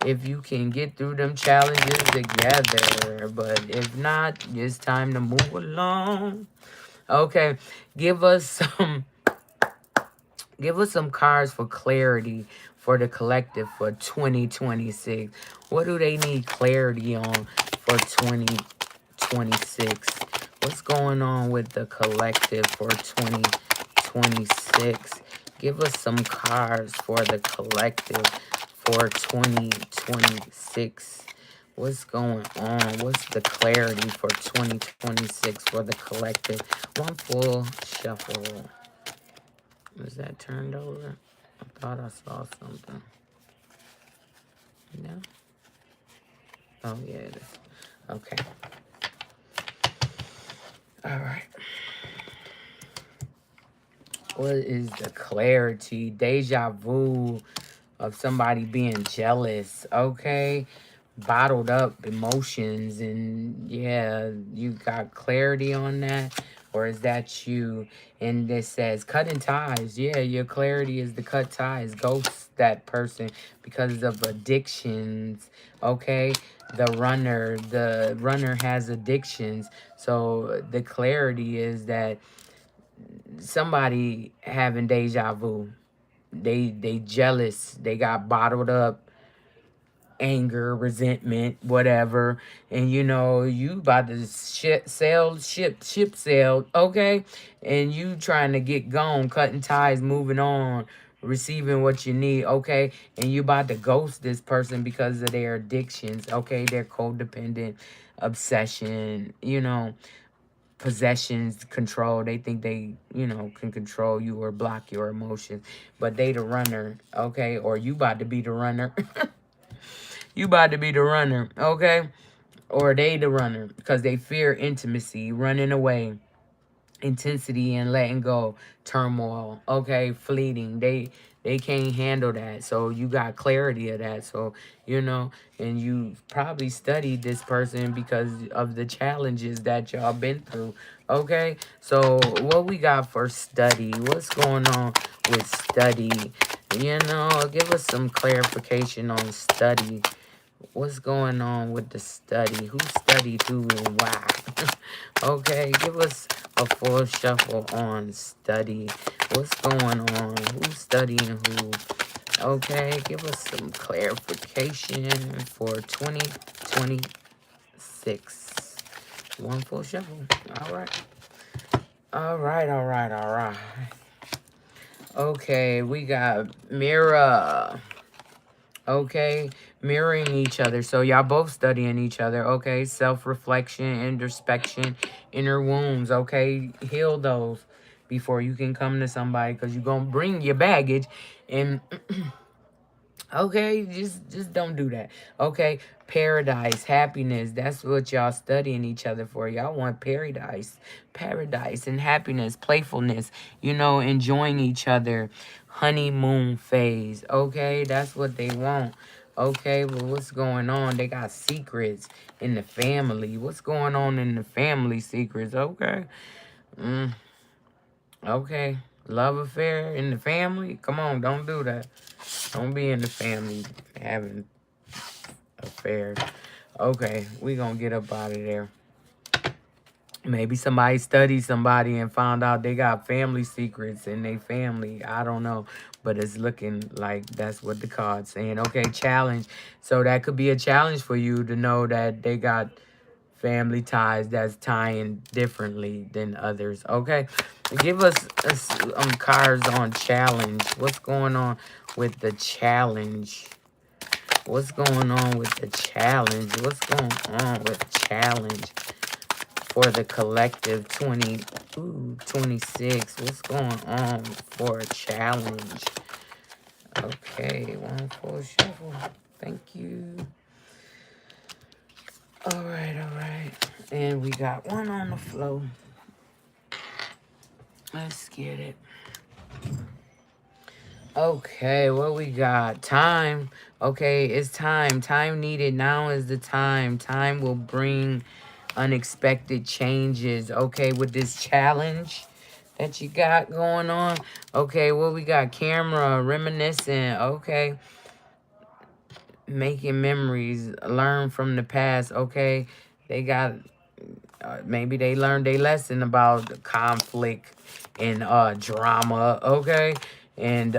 If you can get through them challenges together. But if not, it's time to move along. Okay, give us some cards for clarity for the collective for 2026. What do they need clarity on for 2026? What's going on with the collective for 2026? Give us some cards for the collective for 2026. What's going on? What's the clarity for 2026 for the collective? One full shuffle. Was that turned over? I thought I saw something. No? Oh, yeah, it is. Okay. All right. What is the clarity? Deja vu of somebody being jealous. Okay. Bottled up emotions. And yeah, you got clarity on that. Or is that you? And it says cutting ties. Yeah, your clarity is to cut ties. Ghost that person because of addictions. Okay. The runner has addictions. So the clarity is that somebody having deja vu. They jealous. They got bottled up anger, resentment, whatever, and you know you about to ship sail, okay, and you trying to get gone, cutting ties, moving on, receiving what you need, okay, and you about to ghost this person because of their addictions, okay, their codependent obsession, you know, possessions, control. They think they, you know, can control you or block your emotions, but they the runner, okay, or you about to be the runner. You about to be the runner, okay? Or they the runner because they fear intimacy, running away, intensity and letting go, turmoil, okay, fleeting. They can't handle that. So you got clarity of that. So, you know, and you probably studied this person because of the challenges that y'all been through. Okay? So what we got for study? What's going on with study? You know, give us some clarification on study. What's going on with the study? Who studied who and why? Okay, give us a full shuffle on study. What's going on? Who's studying who? Okay, give us some clarification for 2026. One full shuffle. All right. All right, all right, all right. Okay, we got Mira. Okay, mirroring each other. So y'all both studying each other. Okay, self-reflection, introspection, inner wounds. Okay, heal those before you can come to somebody, because you're gonna bring your baggage. And okay, just don't do that. Okay, paradise, happiness. That's what y'all studying each other for. Y'all want paradise and happiness, playfulness. You know, enjoying each other, honeymoon phase. Okay, that's what they want. Okay, well, what's going on? They got secrets in the family. What's going on in the family secrets? Okay, okay, love affair in the family. Come on, don't do that. Don't be in the family having affairs. Okay, we gonna get up out of there. Maybe somebody studied somebody and found out they got family secrets in their family. I don't know. But it's looking like that's what the card's saying. Okay, challenge. So that could be a challenge for you to know that they got family ties that's tying differently than others. Okay, give us cards on challenge. What's going on with the challenge? What's going on with the challenge? What's going on with challenge for the collective 26? What's going on for a challenge? Okay, one full shuffle. Thank you. All right, all right. And we got one on the floor. Let's get it. Okay, what we got? Time. Okay, it's time. Time needed. Now is the time. Time will bring unexpected changes. Okay, with this challenge that you got going on. Okay, what we got? Camera, reminiscing. Okay, making memories. Learn from the past. Okay, they got... maybe they learned a lesson about conflict and drama, okay? And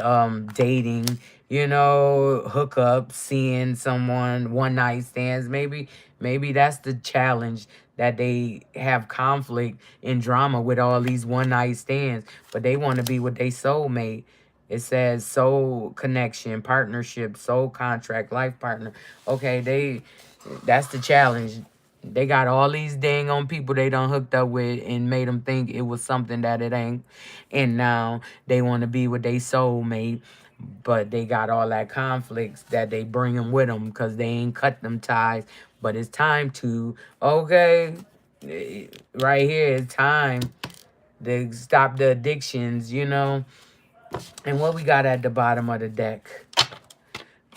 dating, you know, hookups, seeing someone, one night stands. Maybe that's the challenge, that they have conflict and drama with all these one night stands, but they want to be with their soulmate. It says soul connection, partnership, soul contract, life partner. Okay, that's the challenge. They got all these dang on people they done hooked up with and made them think it was something that it ain't. And now they want to be with their soulmate, but they got all that conflicts that they bring them with them because they ain't cut them ties. But it's time to, okay, right here, it's time to stop the addictions, you know. And what we got at the bottom of the deck?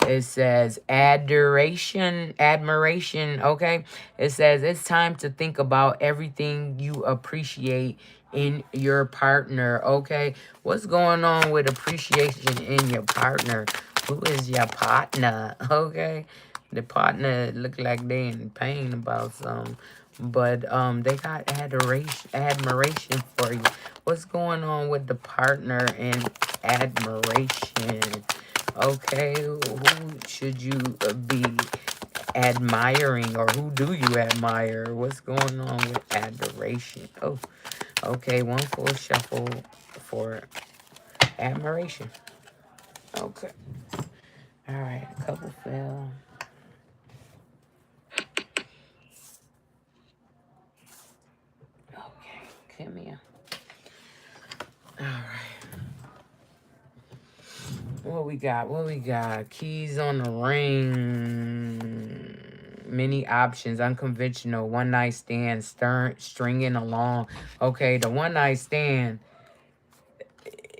It says admiration, okay? It says it's time to think about everything you appreciate in your partner. Okay, what's going on with appreciation in your partner? Who is your partner? Okay, the partner look like they in pain about something, but they got admiration for you. What's going on with the partner and admiration? Okay, who should you be admiring, or who do you admire? What's going on with adoration? Oh, okay, one full shuffle for admiration. Okay, all right, a couple fell. Okay, come here. All right, what we got? What we got? Keys on the ring. Many options, unconventional, one night stand, stringing along. Okay, the one night stand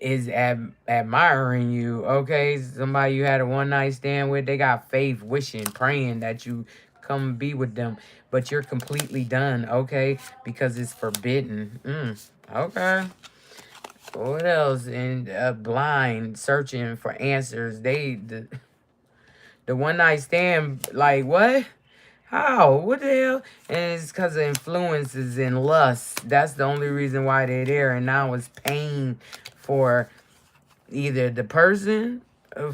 is admiring you. Okay, somebody you had a one night stand with, they got faith, wishing, praying that you come be with them, but you're completely done. Okay, because it's forbidden. Okay. What else? And blind, searching for answers. The one night stand, like what? How? What the hell? And it's because of influences and lust. That's the only reason why they're there. And now it's pain for either the person,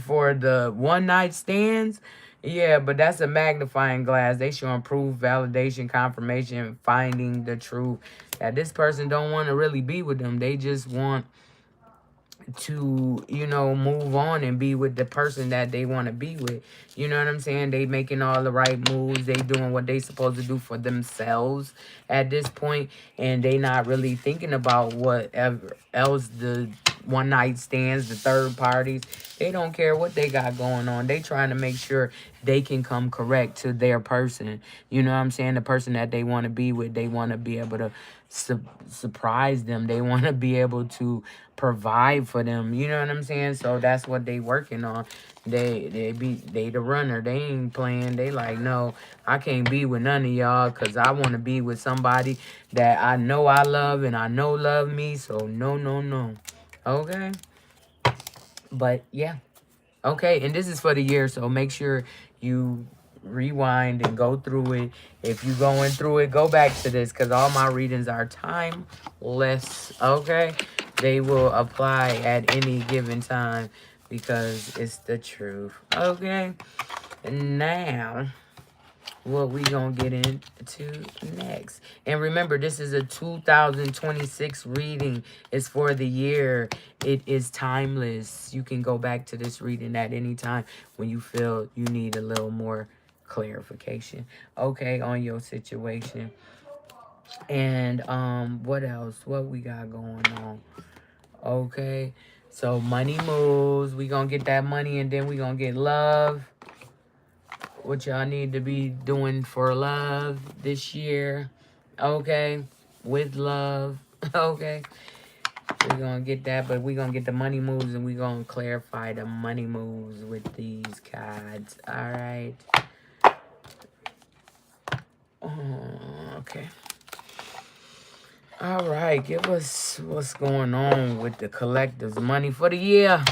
for the one night stands. Yeah, but that's a magnifying glass. They show proof, validation, confirmation, finding the truth. That this person don't want to really be with them. They just want to, move on and be with the person that they want to be with. You know what I'm saying? They making all the right moves. They doing what they supposed to do for themselves at this point, and they not really thinking about whatever else the one night stands, the third parties. They don't care what they got going on. They trying to make sure they can come correct to their person. You know what I'm saying? The person that they want to be with, they want to be able to surprise them. They want to be able to provide for them. You know what I'm saying? So that's what they working on. They the runner. They ain't playing. They like, no, I can't be with none of y'all because I want to be with somebody that I know I love and I know love me. So no, no, no. Okay. But yeah. Okay, and this is for the year, so make sure you rewind and go through it. If you going through it, go back to this because all my readings are timeless. Okay, they will apply at any given time because it's the truth. Okay, and now what we gonna get into next. And remember, this is a 2026 reading. It's for the year. It is timeless. You can go back to this reading at any time when you feel you need a little more clarification, okay, on your situation. And what else? What we got going on? Okay, so money moves. We gonna get that money, and then we gonna get love. What y'all need to be doing for love this year. Okay, with love. Okay, we're gonna get that, but we're gonna get the money moves, and we're gonna clarify the money moves with these cards. All right. Okay. All right, give us what's going on with the collective's money for the year.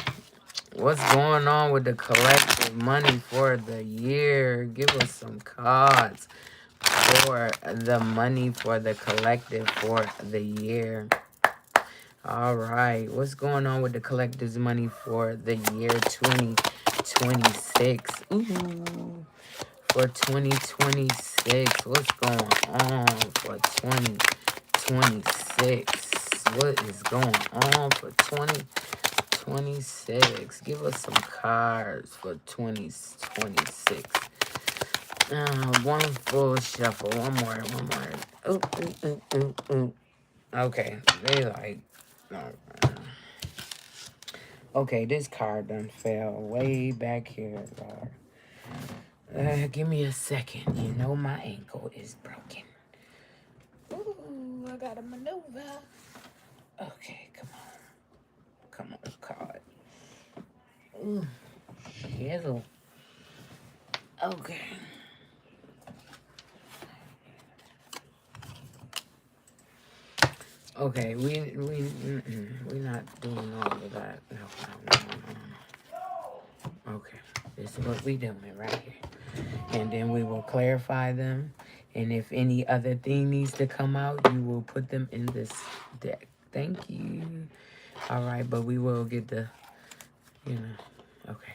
What's going on with the collective money for the year? Give us some cards for the money for the collective for the year. All right, what's going on with the collective's money for the year 2026? Ooh, for 2026, what's going on for 2026? What is going on for 2026? Give us some cards for 2026. One full shuffle. One more. Ooh, ooh, ooh, ooh, ooh. Okay, they like. Okay, this card done fell way back here, Lord. Give me a second. You know my ankle is broken. Ooh, I gotta maneuver. Okay, come on. Come on, card. Ooh, shizzle. Okay. Okay, we not doing all of that. No. Okay, this is what we doing right here, and then we will clarify them, and if any other thing needs to come out, you will put them in this deck. Thank you. All right, but we will get the, okay.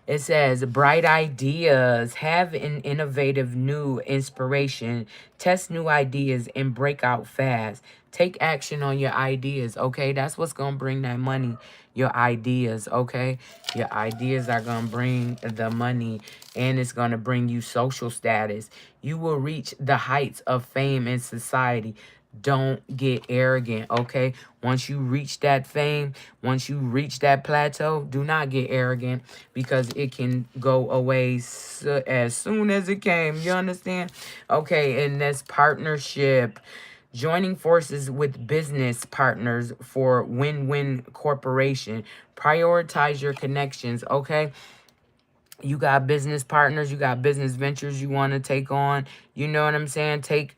It says, bright ideas, have an innovative new inspiration, test new ideas, and break out fast. Take action on your ideas, okay? That's what's going to bring that money, your ideas, okay? Your ideas are going to bring the money, and it's going to bring you social status. You will reach the heights of fame in society. Don't get arrogant, okay? Once you reach that fame, once you reach that plateau, do not get arrogant because it can go away as soon as it came. You understand? Okay, and that's partnership. Joining forces with business partners for win-win corporation. Prioritize your connections, okay? You got business partners, you got business ventures you want to take on. You know what I'm saying? Take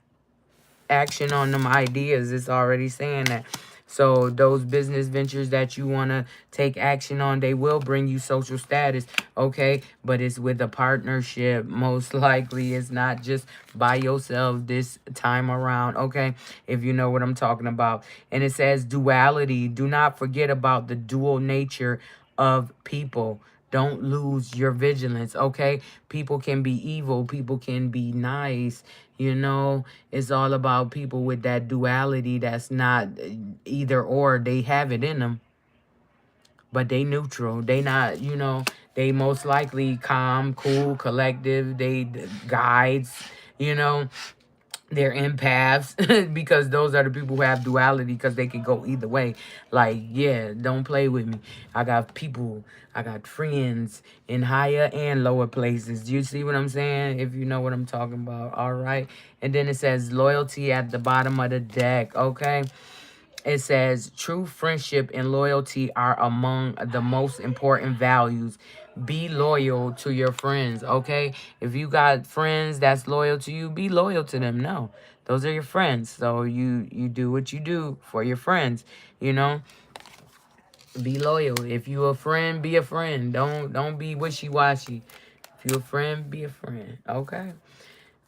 action on them ideas. It's already saying that. So those business ventures that you want to take action on, they will bring you social status, okay? But it's with a partnership. Most likely it's not just by yourself this time around, okay? If you know what I'm talking about. And it says duality. Do not forget about the dual nature of people. Don't lose your vigilance, okay? People can be evil. People can be nice. You know, it's all about people with that duality that's not either or. They have it in them, but they neutral. They not, they most likely calm, cool, collective. They guides, you know. They're empaths because those are the people who have duality because they can go either way. Like, yeah, don't play with me. I got friends in higher and lower places. Do you see what I'm saying? If you know what I'm talking about. All right. And then it says loyalty at the bottom of the deck. Okay. It says true friendship and loyalty are among the most important values. Be loyal to your friends, okay? If you got friends that's loyal to you, be loyal to them. No, those are your friends. So you do what you do for your friends, you know? Be loyal. If you a friend, be a friend. Don't be wishy-washy. If you a friend, be a friend, okay?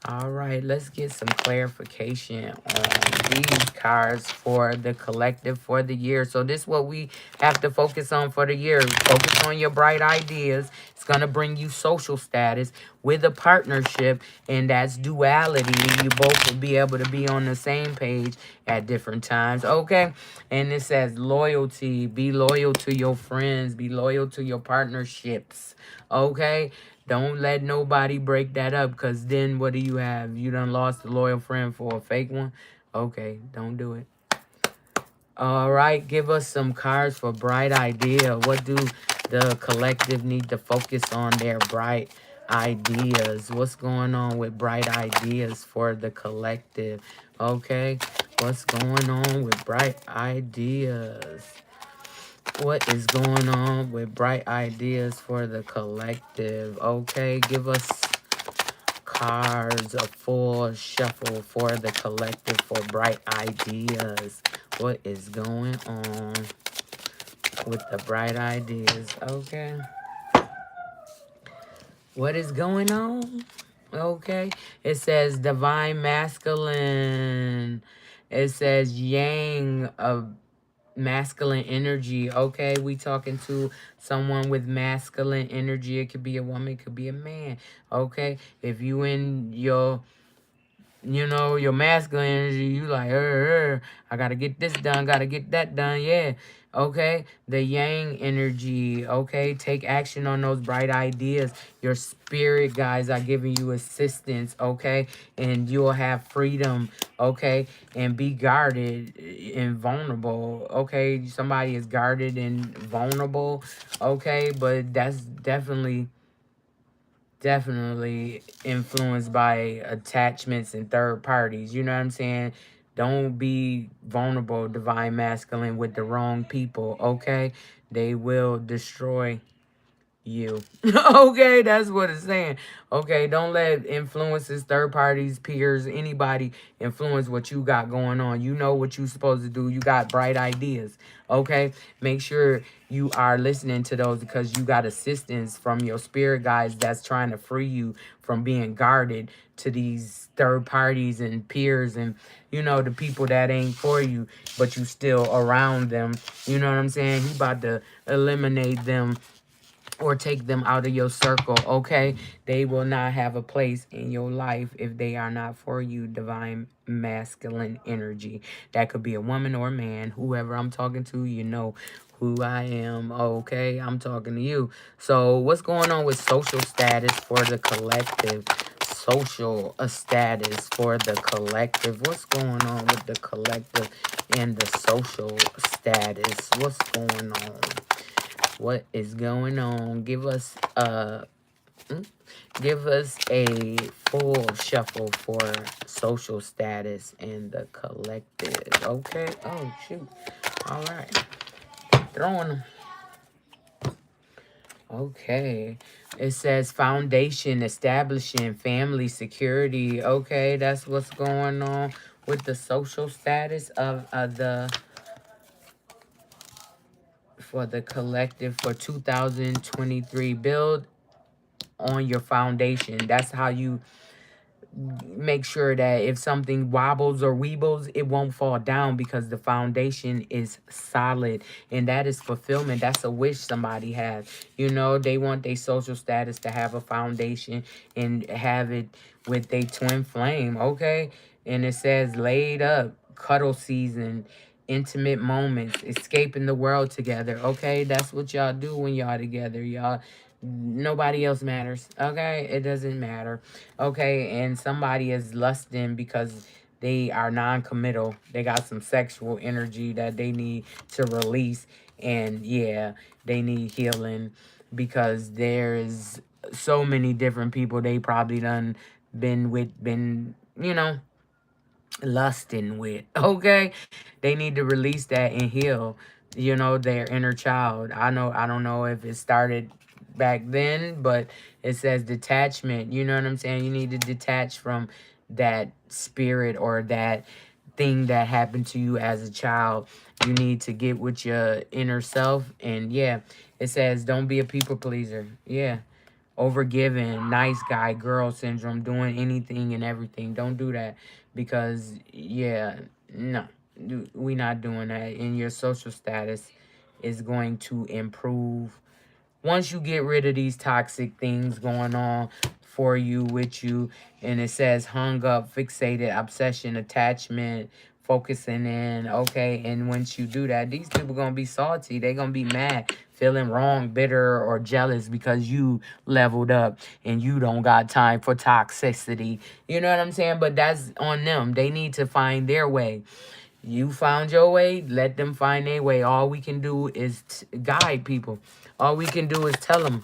All right, let's get some clarification on these cards for the collective for the year. So this is what we have to focus on for the year. Focus on your bright ideas. It's going to bring you social status with a partnership, and that's duality. You both will be able to be on the same page at different times, okay? And it says loyalty. Be loyal to your friends. Be loyal to your partnerships, okay? Don't let nobody break that up, because then what do you have? You done lost a loyal friend for a fake one? Okay, don't do it. All right, give us some cards for bright idea. What do the collective need to focus on their bright ideas? What's going on with bright ideas for the collective? Okay, what's going on with bright ideas? What is going on with bright ideas for the collective? Okay, give us cards, a full shuffle for the collective for bright ideas. What is going on with the bright ideas? Okay. What is going on? Okay. It says divine masculine. It says yang of masculine energy. Okay, we talking to someone with masculine energy. It could be a woman, it could be a man. Okay, if you in your masculine energy, you like, I gotta get this done, gotta get that done, yeah. Okay, the yang energy, okay, take action on those bright ideas. Your spirit guides are giving you assistance, okay, and you'll have freedom, okay, and be guarded and vulnerable, okay. Somebody is guarded and vulnerable, okay, but that's definitely influenced by attachments and third parties. You know what I'm saying? Don't be vulnerable, divine masculine, with the wrong people, okay? They will destroy you. Okay, that's what it's saying. Okay, don't let influences, third parties, peers, anybody influence what you got going on. You know what you're supposed to do. You got bright ideas. Okay, make sure you are listening to those because you got assistance from your spirit guides that's trying to free you from being guarded to these third parties and peers and the people that ain't for you, but you still around them. You know what I'm saying? He about to eliminate them or take them out of your circle, okay? They will not have a place in your life if they are not for you, divine masculine energy. That could be a woman or a man, whoever I'm talking to, you know who I am, okay? I'm talking to you. So what's going on with social status for the collective? Social status for the collective. What's going on with the collective and the social status? What's going on? What is going on? Give us a full shuffle for social status and the collective. Okay. Oh shoot. All right. Throwing them. Okay. It says foundation, establishing family security. Okay, that's what's going on with the social status of the for the collective for 2023. Build on your foundation. That's how you make sure that if something wobbles or weebles, it won't fall down because the foundation is solid. And that is fulfillment. That's a wish somebody has. They want their social status to have a foundation and have it with their twin flame, okay? And it says laid up, cuddle season, intimate moments, escaping the world together, okay? That's what y'all do when y'all together, y'all. Nobody else matters, okay? It doesn't matter, okay? And somebody is lusting because they are non-committal. They got some sexual energy that they need to release, and yeah, they need healing because there's so many different people they probably done been lusting with, okay? They need to release that and heal, their inner child. I don't know if it started back then, but it says detachment. You know what I'm saying? You need to detach from that spirit or that thing that happened to you as a child. You need to get with your inner self. And yeah, it says don't be a people pleaser. Yeah. Overgiving, nice guy, girl syndrome, doing anything and everything. Don't do that because, yeah, no, we not doing that. And your social status is going to improve once you get rid of these toxic things going on for you, with you. And it says hung up, fixated, obsession, attachment, focusing in, okay? And once you do that, these people gonna be salty. They gonna be mad, feeling wrong, bitter, or jealous because you leveled up and you don't got time for toxicity. You know what I'm saying? But that's on them. They need to find their way. You found your way, let them find their way. All we can do is guide people. All we can do is tell them,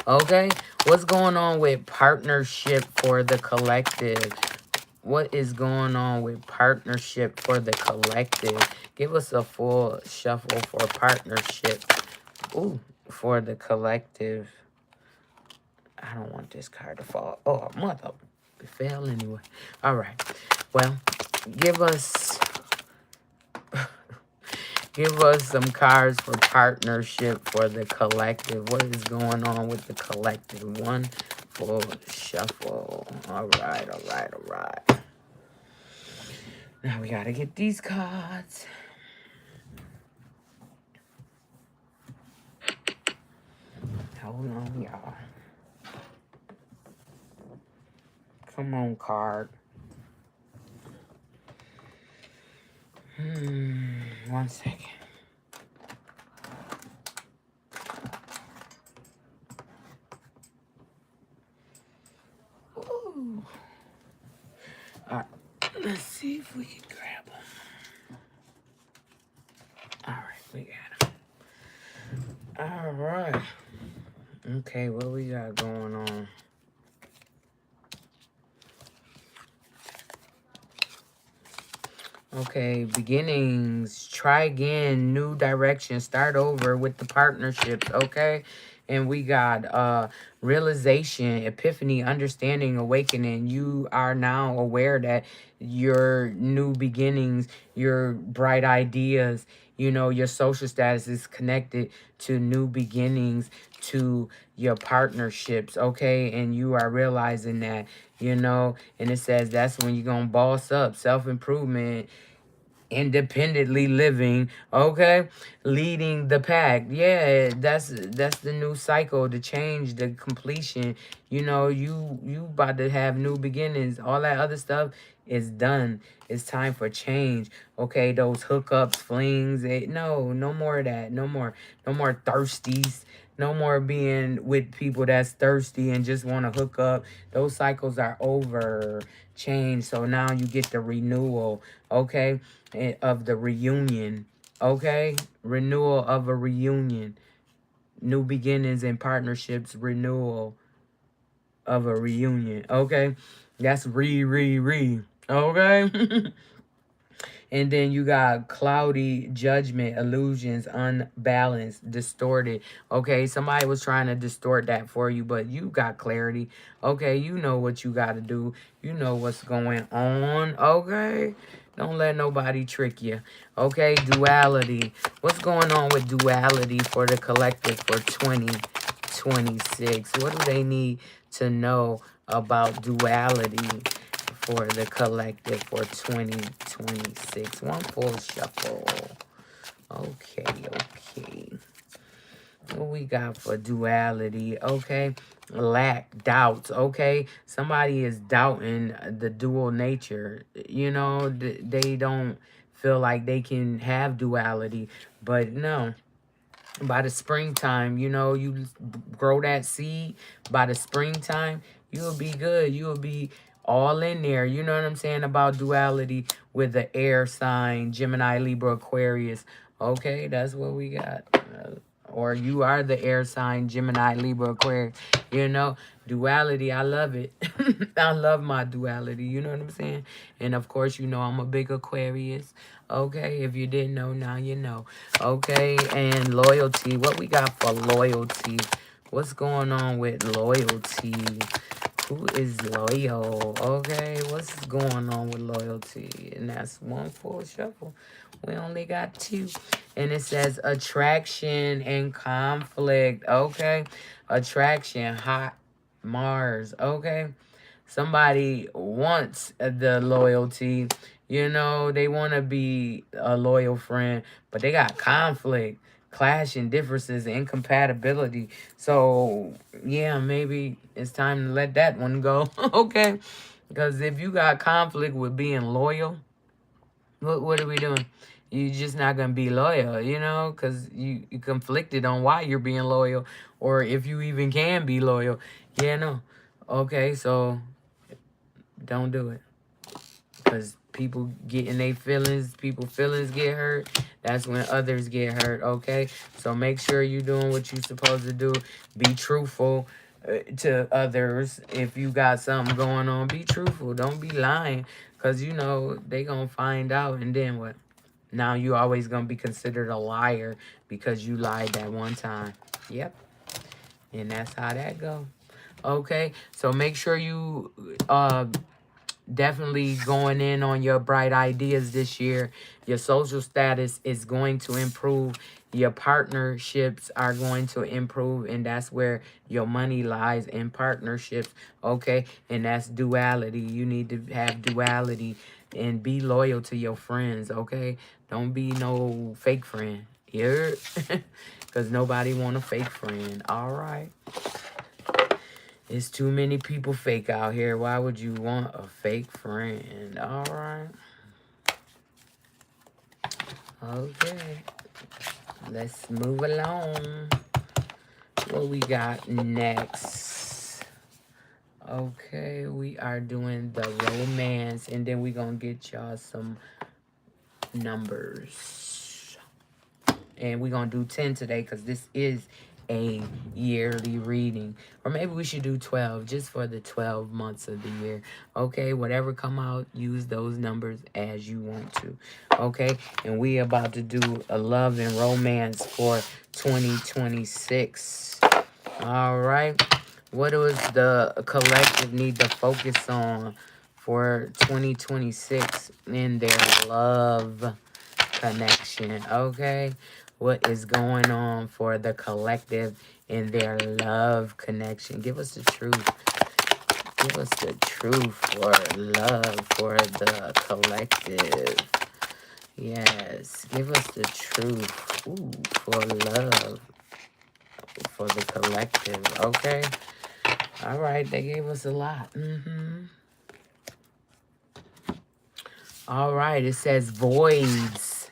okay? What's going on with partnership for the collective? What is going on with partnership for the collective? Give us a full shuffle for partnership. Ooh, for the collective. I don't want this card to fall. Oh, mother. It fell anyway. All right. Well, give us some cards for partnership for the collective. What is going on with the collective? One full shuffle. All right, all right, all right. Now we gotta get these cards. Hold on, y'all. Come on, card. 1 second. Ooh. All right, let's see if we can grab them. All right, we got them. All right. Okay, what we got going on? Okay, beginnings, try again, new direction, start over with the partnerships, okay? And we got realization, epiphany, understanding, awakening. You are now aware that your new beginnings, your bright ideas, you know, your social status is connected to new beginnings, to your partnerships, okay? And you are realizing that, you know, and it says that's when you're gonna boss up, self-improvement, independently living, okay, leading the pack. Yeah, that's the new cycle, the change, the completion. You know, you about to have new beginnings. All that other stuff is done. It's time for change. Okay, those hookups, flings, no more of that. No more thirsties. No more being with people that's thirsty and just want to hook up. Those cycles are over. Change. So now you get the renewal, okay, of the reunion, okay? Renewal of a reunion. New beginnings and partnerships, renewal of a reunion, okay? That's okay? And then you got cloudy judgment, illusions, unbalanced, distorted. Okay, somebody was trying to distort that for you, but you got clarity. Okay, you know what you got to do. You know what's going on. Okay, don't let nobody trick you. Okay, duality. What's going on with duality for the collective for 2026? What do they need to know about duality for the collective for 2026? One full shuffle. Okay. What we got for duality? Okay. Lack, doubts. Okay. Somebody is doubting the dual nature. You know, they don't feel like they can have duality. But no, by the springtime, you know, you grow that seed. By the springtime, you'll be good. You'll be all in there. You know what I'm saying about duality with the air sign, Gemini, Libra, Aquarius. Okay, that's what we got. Or you are the air sign, Gemini, Libra, Aquarius. You know, duality, I love it. I love my duality. You know what I'm saying? And of course, you know I'm a big Aquarius. Okay, if you didn't know, now you know. Okay, and loyalty. What we got for loyalty? What's going on with loyalty? Who is loyal? Okay, what's going on with loyalty? And that's one full shuffle. We only got two. And it says attraction and conflict. Okay, attraction, hot Mars. Okay, somebody wants the loyalty. You know, they want to be a loyal friend, but they got conflict, clashing differences, incompatibility. So, yeah, maybe it's time to let that one go. Okay? Because if you got conflict with being loyal, what are we doing? You just not going to be loyal, you know, because you conflicted on why you're being loyal or if you even can be loyal. Yeah, no. Okay, so don't do it. Because people get in their feelings, people feelings get hurt. That's when others get hurt, okay? So make sure you're doing what you're supposed to do. Be truthful to others. If you got something going on, be truthful. Don't be lying. Because, you know, they going to find out. And then what? Now you always going to be considered a liar because you lied that one time. Yep. And that's how that go. Okay? So make sure you definitely going in on your bright ideas this year. Your social status is going to improve. Your partnerships are going to improve. And that's where your money lies, in partnerships. Okay. And that's duality. You need to have duality and be loyal to your friends. Okay. Don't be no fake friend. Here. Because nobody want a fake friend. All right. It's too many people fake out here. Why would you want a fake friend? All right. Okay. Let's move along. What we got next? Okay, we are doing the romance. And then we going to get y'all some numbers. And we're going to do 10 today because this is a yearly reading. Or maybe we should do 12 just for the 12 months of the year. Okay, whatever come out, use those numbers as you want to. Okay, and we about to do a love and romance for 2026. All right. What does the collective need to focus on for 2026 in their love connection? Okay. What is going on for the collective in their love connection? Give us the truth. Give us the truth for love for the collective. Yes. Give us the truth. Ooh, for love for the collective. Okay. All right, they gave us a lot. All right, it says voids.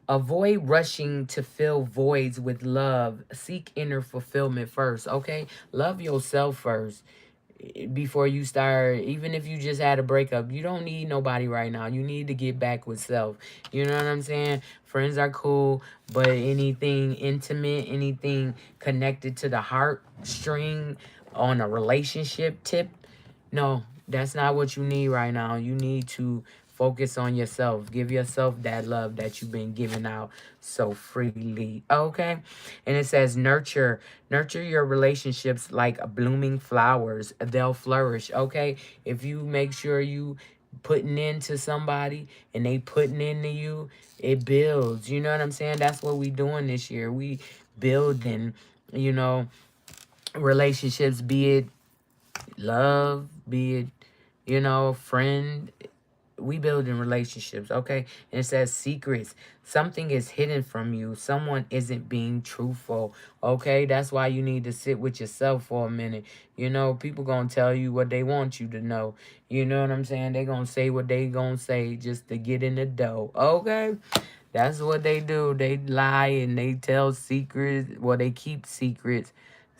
Avoid rushing to fill voids with love. Seek inner fulfillment first, okay? Love yourself first before you start. Even if you just had a breakup, you don't need nobody right now. You need to get back with self. You know what I'm saying? Friends are cool, but anything intimate, anything connected to the heartstring on a relationship tip, no, that's not what you need right now. You need to focus on yourself. Give yourself that love that you've been giving out so freely. Okay? And it says nurture. Nurture your relationships like blooming flowers. They'll flourish. Okay? If you make sure you putting into somebody and they putting into you, it builds. You know what I'm saying? That's what we doing this year. We building, you know, relationships, be it love, be it, you know, friend. We building relationships, okay? And it says secrets. Something is hidden from you. Someone isn't being truthful, okay? That's why you need to sit with yourself for a minute. You know, people gonna tell you what they want you to know. You know what I'm saying? They gonna say what they gonna say just to get in the dough, okay? That's what they do. They lie and they tell secrets. Well, they keep secrets.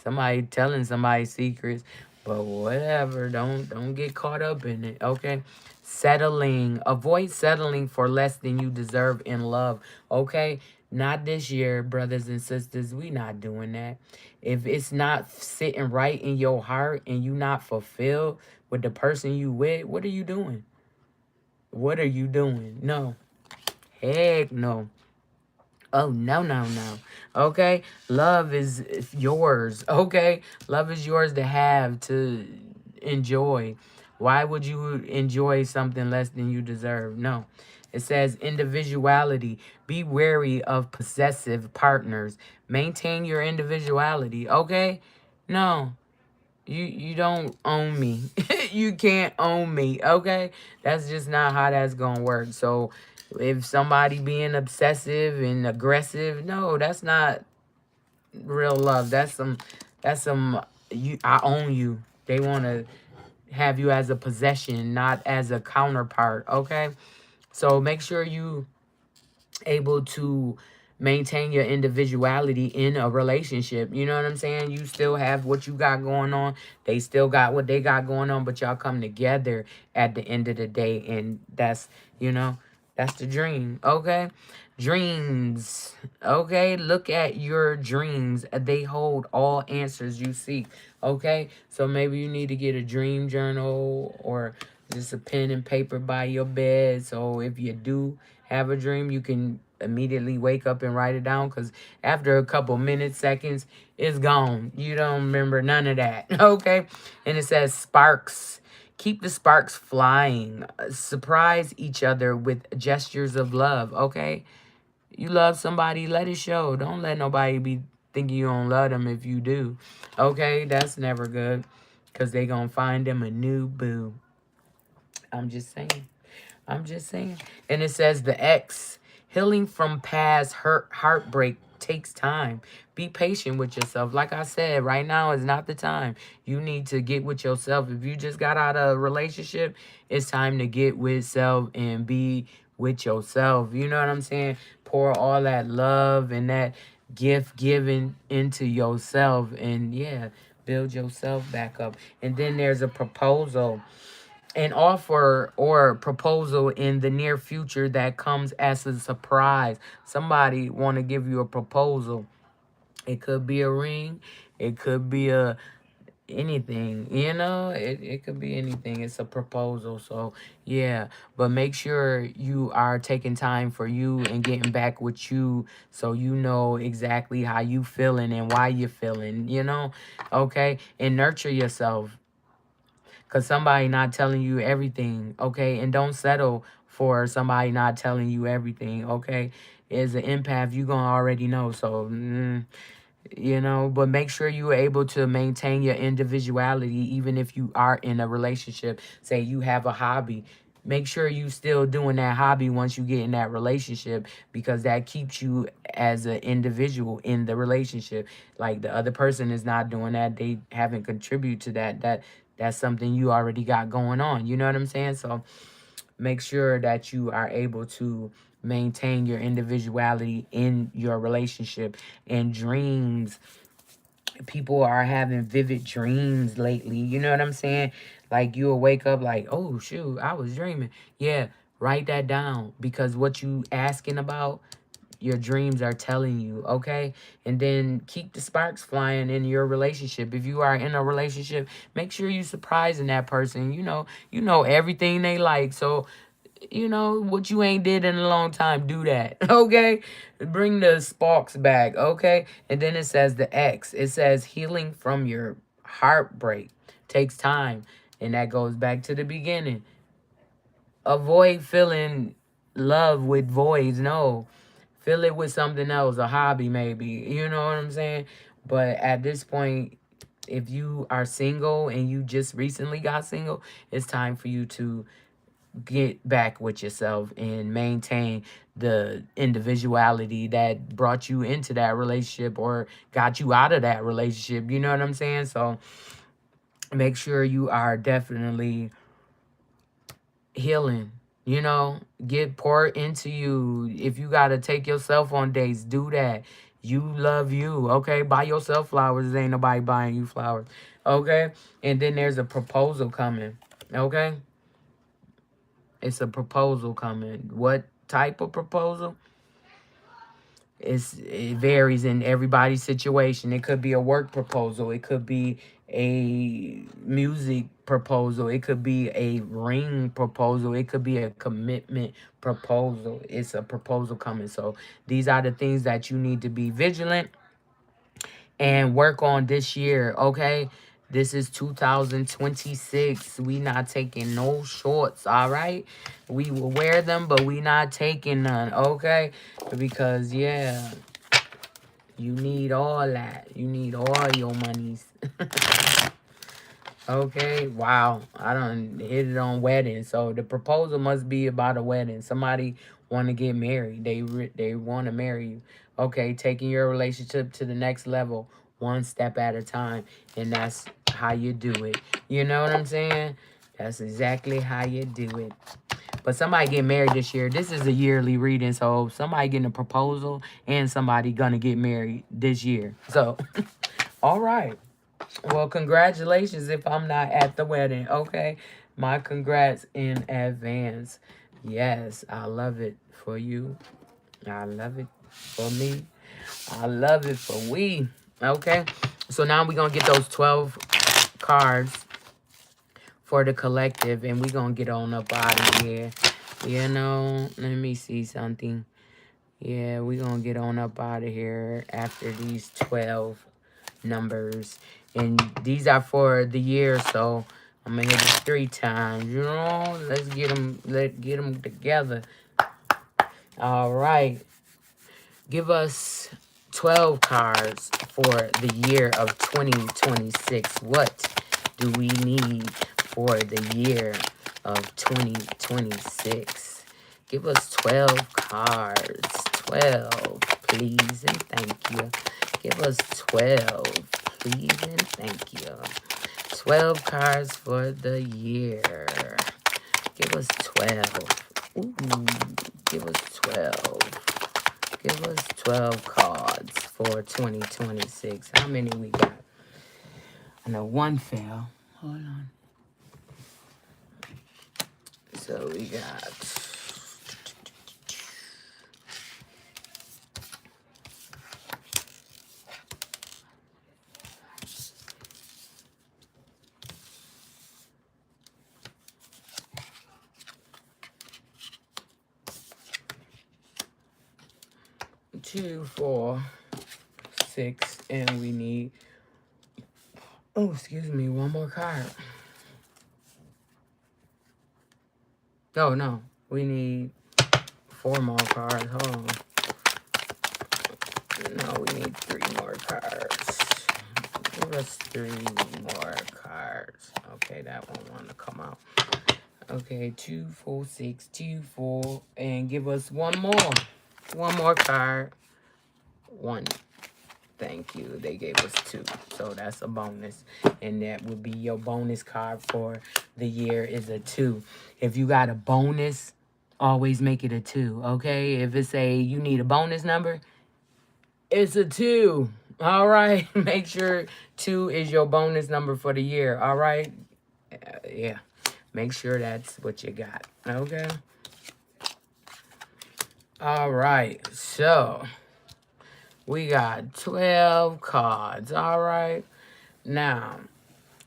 Somebody telling somebody secrets. But whatever. Don't get caught up in it. Okay. Settling. Avoid settling for less than you deserve in love. Okay. Not this year, brothers and sisters. We not doing that. If it's not sitting right in your heart and you not fulfilled with the person you with, what are you doing? What are you doing? No. Heck no. Oh, no, no, no. Okay? Love is yours. Okay? Love is yours to have, to enjoy. Why would you enjoy something less than you deserve? No. It says individuality. Be wary of possessive partners. Maintain your individuality. Okay? No. You don't own me. You can't own me, okay? That's just not how that's gonna work. So if somebody being obsessive and aggressive, no, that's not real love. That's some you I own you. They wanna have you as a possession, not as a counterpart, okay? So make sure you able to maintain your individuality in a relationship. You know what I'm saying? You still have what you got going on. They still got what they got going on, but y'all come together at the end of the day. And that's, you know, that's the dream. Okay? Dreams. Okay? Look at your dreams. They hold all answers you seek. Okay? So maybe you need to get a dream journal or just a pen and paper by your bed. So if you do have a dream, you can immediately wake up and write it down, because after a couple minutes, seconds, it's gone. You don't remember none of that. Okay? And it says sparks. Keep the sparks flying. Surprise each other with gestures of love. Okay? You love somebody, let it show. Don't let nobody be thinking you don't love them if you do. Okay? That's never good, because they gonna find them a new boo. I'm just saying. I'm just saying. And it says the X, healing from past heartbreak takes time. Be patient with yourself. Like I said, right now is not the time. You need to get with yourself. If you just got out of a relationship, it's time to get with self and be with yourself. You know what I'm saying? Pour all that love and that gift giving into yourself, and yeah, build yourself back up. And then there's a proposal, an offer or proposal in the near future that comes as a surprise. Somebody want to give you a proposal. It could be a ring. It could be anything, you know, it could be anything. It's a proposal. So yeah, but make sure you are taking time for you and getting back with you, so you know exactly how you feeling and why you're feeling, you know. Okay, and nurture yourself, because somebody not telling you everything. Okay, and don't settle for somebody not telling you everything. Okay, as an empath, you gonna already know. So you know, but make sure you are able to maintain your individuality even if you are in a relationship. Say you have a hobby, make sure you still doing that hobby once you get in that relationship, because that keeps you as an individual in the relationship. Like the other person is not doing that, they haven't contributed to that's something you already got going on, you know what I'm saying? So make sure that you are able to maintain your individuality in your relationship. And dreams, people are having vivid dreams lately, you know what I'm saying? Like you'll wake up like, oh shoot, I was dreaming. Yeah, write that down, because what you asking about, your dreams are telling you. Okay, and then keep the sparks flying in your relationship. If you are in a relationship, make sure you surprising that person. You know everything they like, so you know what you ain't did in a long time, do that. Okay, bring the sparks back. Okay, and then it says the X, it says healing from your heartbreak takes time, and that goes back to the beginning. Avoid feeling love with voids. No, fill it with something else, a hobby maybe, you know what I'm saying? But at this point, if you are single and you just recently got single, it's time for you to get back with yourself and maintain the individuality that brought you into that relationship or got you out of that relationship, you know what I'm saying? So make sure you are definitely healing, you know, get poured into you. If you got to take yourself on dates, do that. You love you. Okay, buy yourself flowers. Ain't nobody buying you flowers. Okay, and then there's a proposal coming. Okay, it's a proposal coming. What type of proposal? It varies in everybody's situation. It could be a work proposal. It could be a music proposal. It could be a ring proposal. It could be a commitment proposal. It's a proposal coming. So these are the things that you need to be vigilant and work on this year, okay? This is 2026. We not taking no shorts, all right? We will wear them, but we not taking none, okay? Because, yeah, you need all that. You need all your monies. Okay, wow. I done hit it on wedding. So the proposal must be about a wedding. Somebody want to get married. They want to marry you. Okay, taking your relationship to the next level, one step at a time, and that's how you do it. You know what I'm saying? That's exactly how you do it. But somebody get married this year. This is a yearly reading, so somebody getting a proposal and somebody gonna get married this year. So, all right. Well, congratulations if I'm not at the wedding, okay? My congrats in advance. Yes, I love it for you. I love it for me. I love it for we. Okay? So now we're going to get those 12 cards for the collective, and we're going to get on up out of here. You know, let me see something. Yeah, we're going to get on up out of here after these 12 numbers. And these are for the year, so I'm going to hit it 3 times. You know, let's get them, get them together. All right. Give us 12 cards for the year of 2026. What do we need for the year of 2026? Give us 12 cards. 12, please and thank you. Give us 12, please and thank you. 12 cards for the year. Give us 12. Ooh, give us 12. Give us 12 cards for 2026. How many we got? I know one fell. Hold on. So we got... 2, 4, 6, and we need, oh, excuse me, one more card. Oh, no, we need 4 more cards. Hold on. No, we need 3 more cards. Give us 3 more cards. Okay, that one want to come out. Okay, 2, 4, 6, 2, 4, and give us one more. One more card. 1. Thank you. They gave us 2. So that's a bonus. And that would be your bonus card for the year is a 2. If you got a bonus, always make it a 2. Okay? If it's you need a bonus number, it's a 2. All right? Make sure 2 is your bonus number for the year. All right? Yeah. Make sure that's what you got. Okay? All right. So we got 12 cards. All right. Now,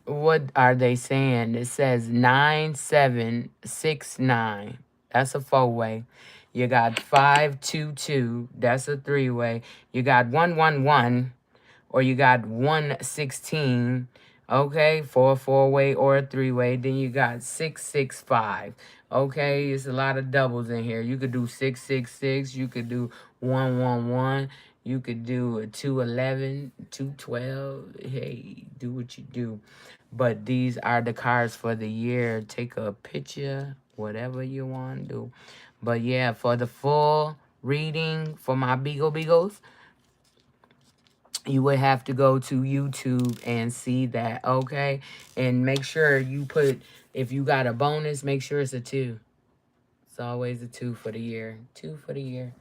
what are they saying? It says 9769. That's a 4-way. You got 522. That's a 3-way. You got 111, or you got 116. Okay, for a 4-way or a 3-way. Then you got 665. Okay, it's a lot of doubles in here. You could do 666. You could do 111. You could do a 211, 212. Hey, do what you do. But these are the cards for the year. Take a picture, whatever you want to do. But yeah, for the full reading for my Beagles, you would have to go to YouTube and see that, okay? And make sure you put, if you got a bonus, make sure it's a 2. It's always a 2 for the year. 2 for the year.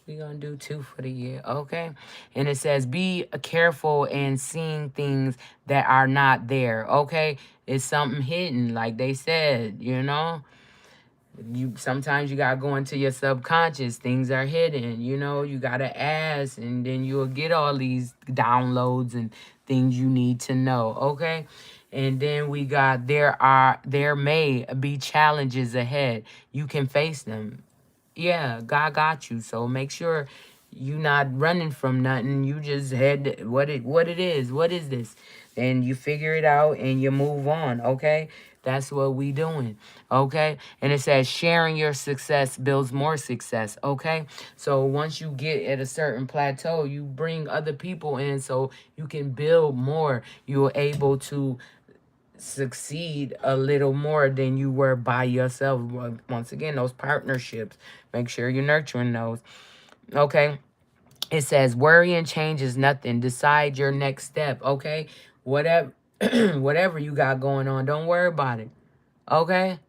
We're going to do 2 for the year, okay? And it says, be careful in seeing things that are not there, okay? It's something hidden, like they said, you know? Sometimes you gotta go into your subconscious. Things are hidden, you know. You gotta ask, and then you'll get all these downloads and things you need to know, okay? And then we got there may be challenges ahead. You can face them. Yeah, God got you. So make sure you not running from nothing. You just head what it is. What is this? And you figure it out and you move on, okay? That's what we doing, okay? And it says sharing your success builds more success, okay? So once you get at a certain plateau, you bring other people in so you can build more. You're able to succeed a little more than you were by yourself. Once again, those partnerships, make sure you're nurturing those, okay? It says worry and change is nothing. Decide your next step, okay? Whatever whatever you got going on, don't worry about it, okay?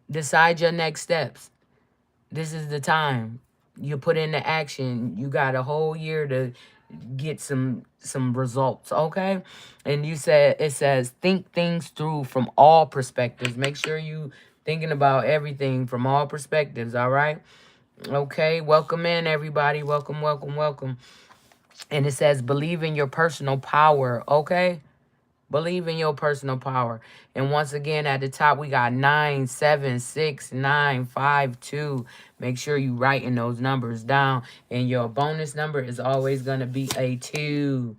Decide your next steps. This is the time you put into action. You got a whole year to get some results, okay? And it says think things through from all perspectives. Make sure you thinking about everything from all perspectives, all right? Okay, welcome in everybody. Welcome, welcome, welcome. And it says believe in your personal power, okay? Believe in your personal power. And once again, at the top, we got 9, 7, 6, 9, 5, 2. Make sure you writing those numbers down. And your bonus number is always going to be a 2.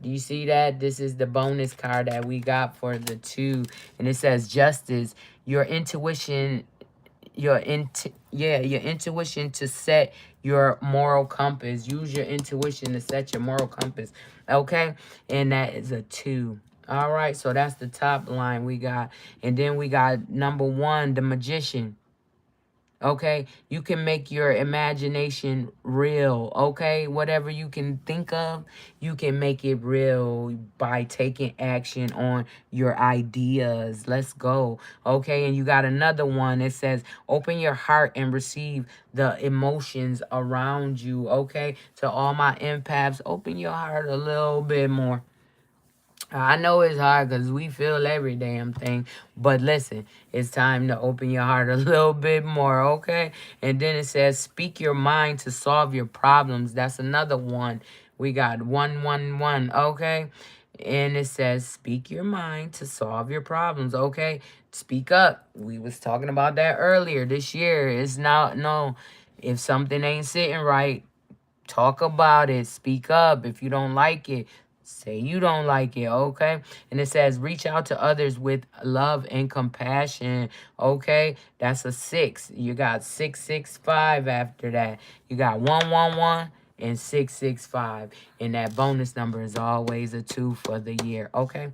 Do you see that? This is the bonus card that we got for the 2. And it says justice. Your intuition, your intuition to set your moral compass. Use your intuition to set your moral compass. Okay? And that is a 2. All right, so that's the top line we got. And then we got number 1, the magician. Okay, you can make your imagination real. Okay, whatever you can think of, you can make it real by taking action on your ideas. Let's go. Okay, and you got another one that says open your heart and receive the emotions around you. Okay, to all my empaths, open your heart a little bit more. I know it's hard because we feel every damn thing. But listen, it's time to open your heart a little bit more, okay? And then it says, speak your mind to solve your problems. That's another one. We got 111, okay? And it says, speak your mind to solve your problems, okay? Speak up. We was talking about that earlier this year. It's not, no, if something ain't sitting right, Talk about it. Speak up. If you don't like it, say you don't like it, okay? And it says reach out to others with love and compassion, okay? That's a 6. You got 665 after that. You got 111 and 665. And that bonus number is always a 2 for the year, okay?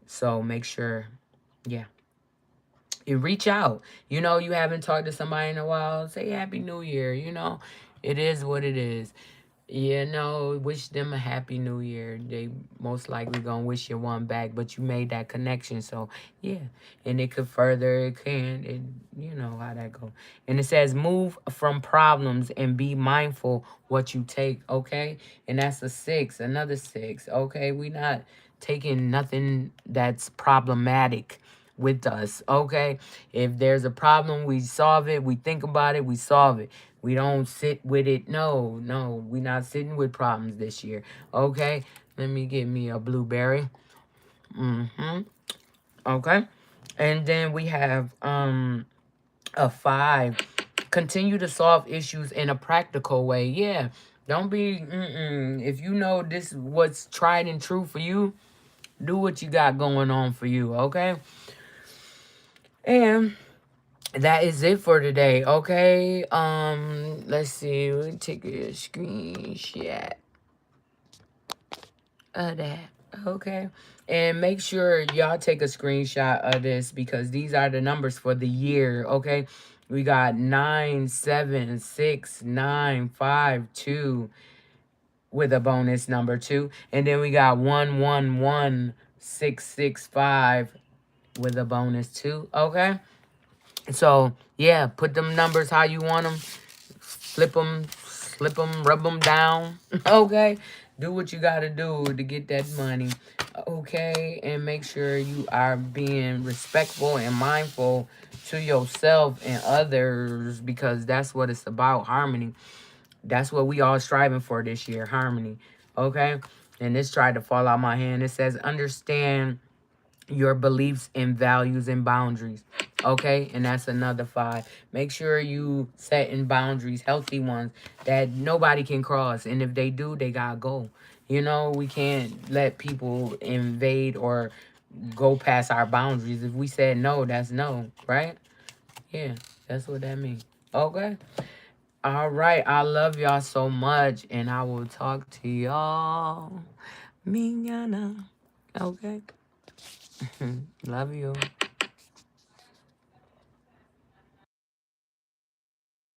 So make sure, yeah. You reach out. You know, you haven't talked to somebody in a while. Say Happy New Year. You know, it is what it is. You know, wish them a happy new year. They most likely gonna wish you one back, but you made that connection. So yeah, and it could further, it can, it, you know how that go. And it says move from problems and be mindful what you take, okay? And that's a 6, another 6, okay? We not taking nothing that's problematic with us, okay? If there's a problem, we solve it. We think about it, we solve it. We don't sit with it. No, no, we not sitting with problems this year, okay? Let me get me a blueberry. Okay. And then we have a 5. Continue to solve issues in a practical way. Yeah. Don't be, if you know this is what's tried and true for you, do what you got going on for you, okay? And that is it for today, okay? Let's see. We'll take a screenshot of that, okay? And make sure y'all take a screenshot of this because these are the numbers for the year, okay? We got 9, 7, 6, 9, 5, 2 with a bonus number 2. And then we got 1, 1, 1, 6, 6, 5 with a bonus 2, okay? So, yeah, put them numbers how you want them. Flip them, slip them, rub them down. Okay? Do what you got to do to get that money. Okay? And make sure you are being respectful and mindful to yourself and others because that's what it's about, harmony. That's what we all striving for this year, harmony. Okay? And this tried to fall out my hand. It says, understand your beliefs and values and boundaries, okay? And that's another 5. Make sure you set in boundaries, healthy ones that nobody can cross, and if they do, they gotta go. You know, we can't let people invade or go past our boundaries. If we said no, that's no, right? Yeah, that's what that means. Okay. All right, I love y'all so much, and I will talk to y'all mañana. Okay. Love you.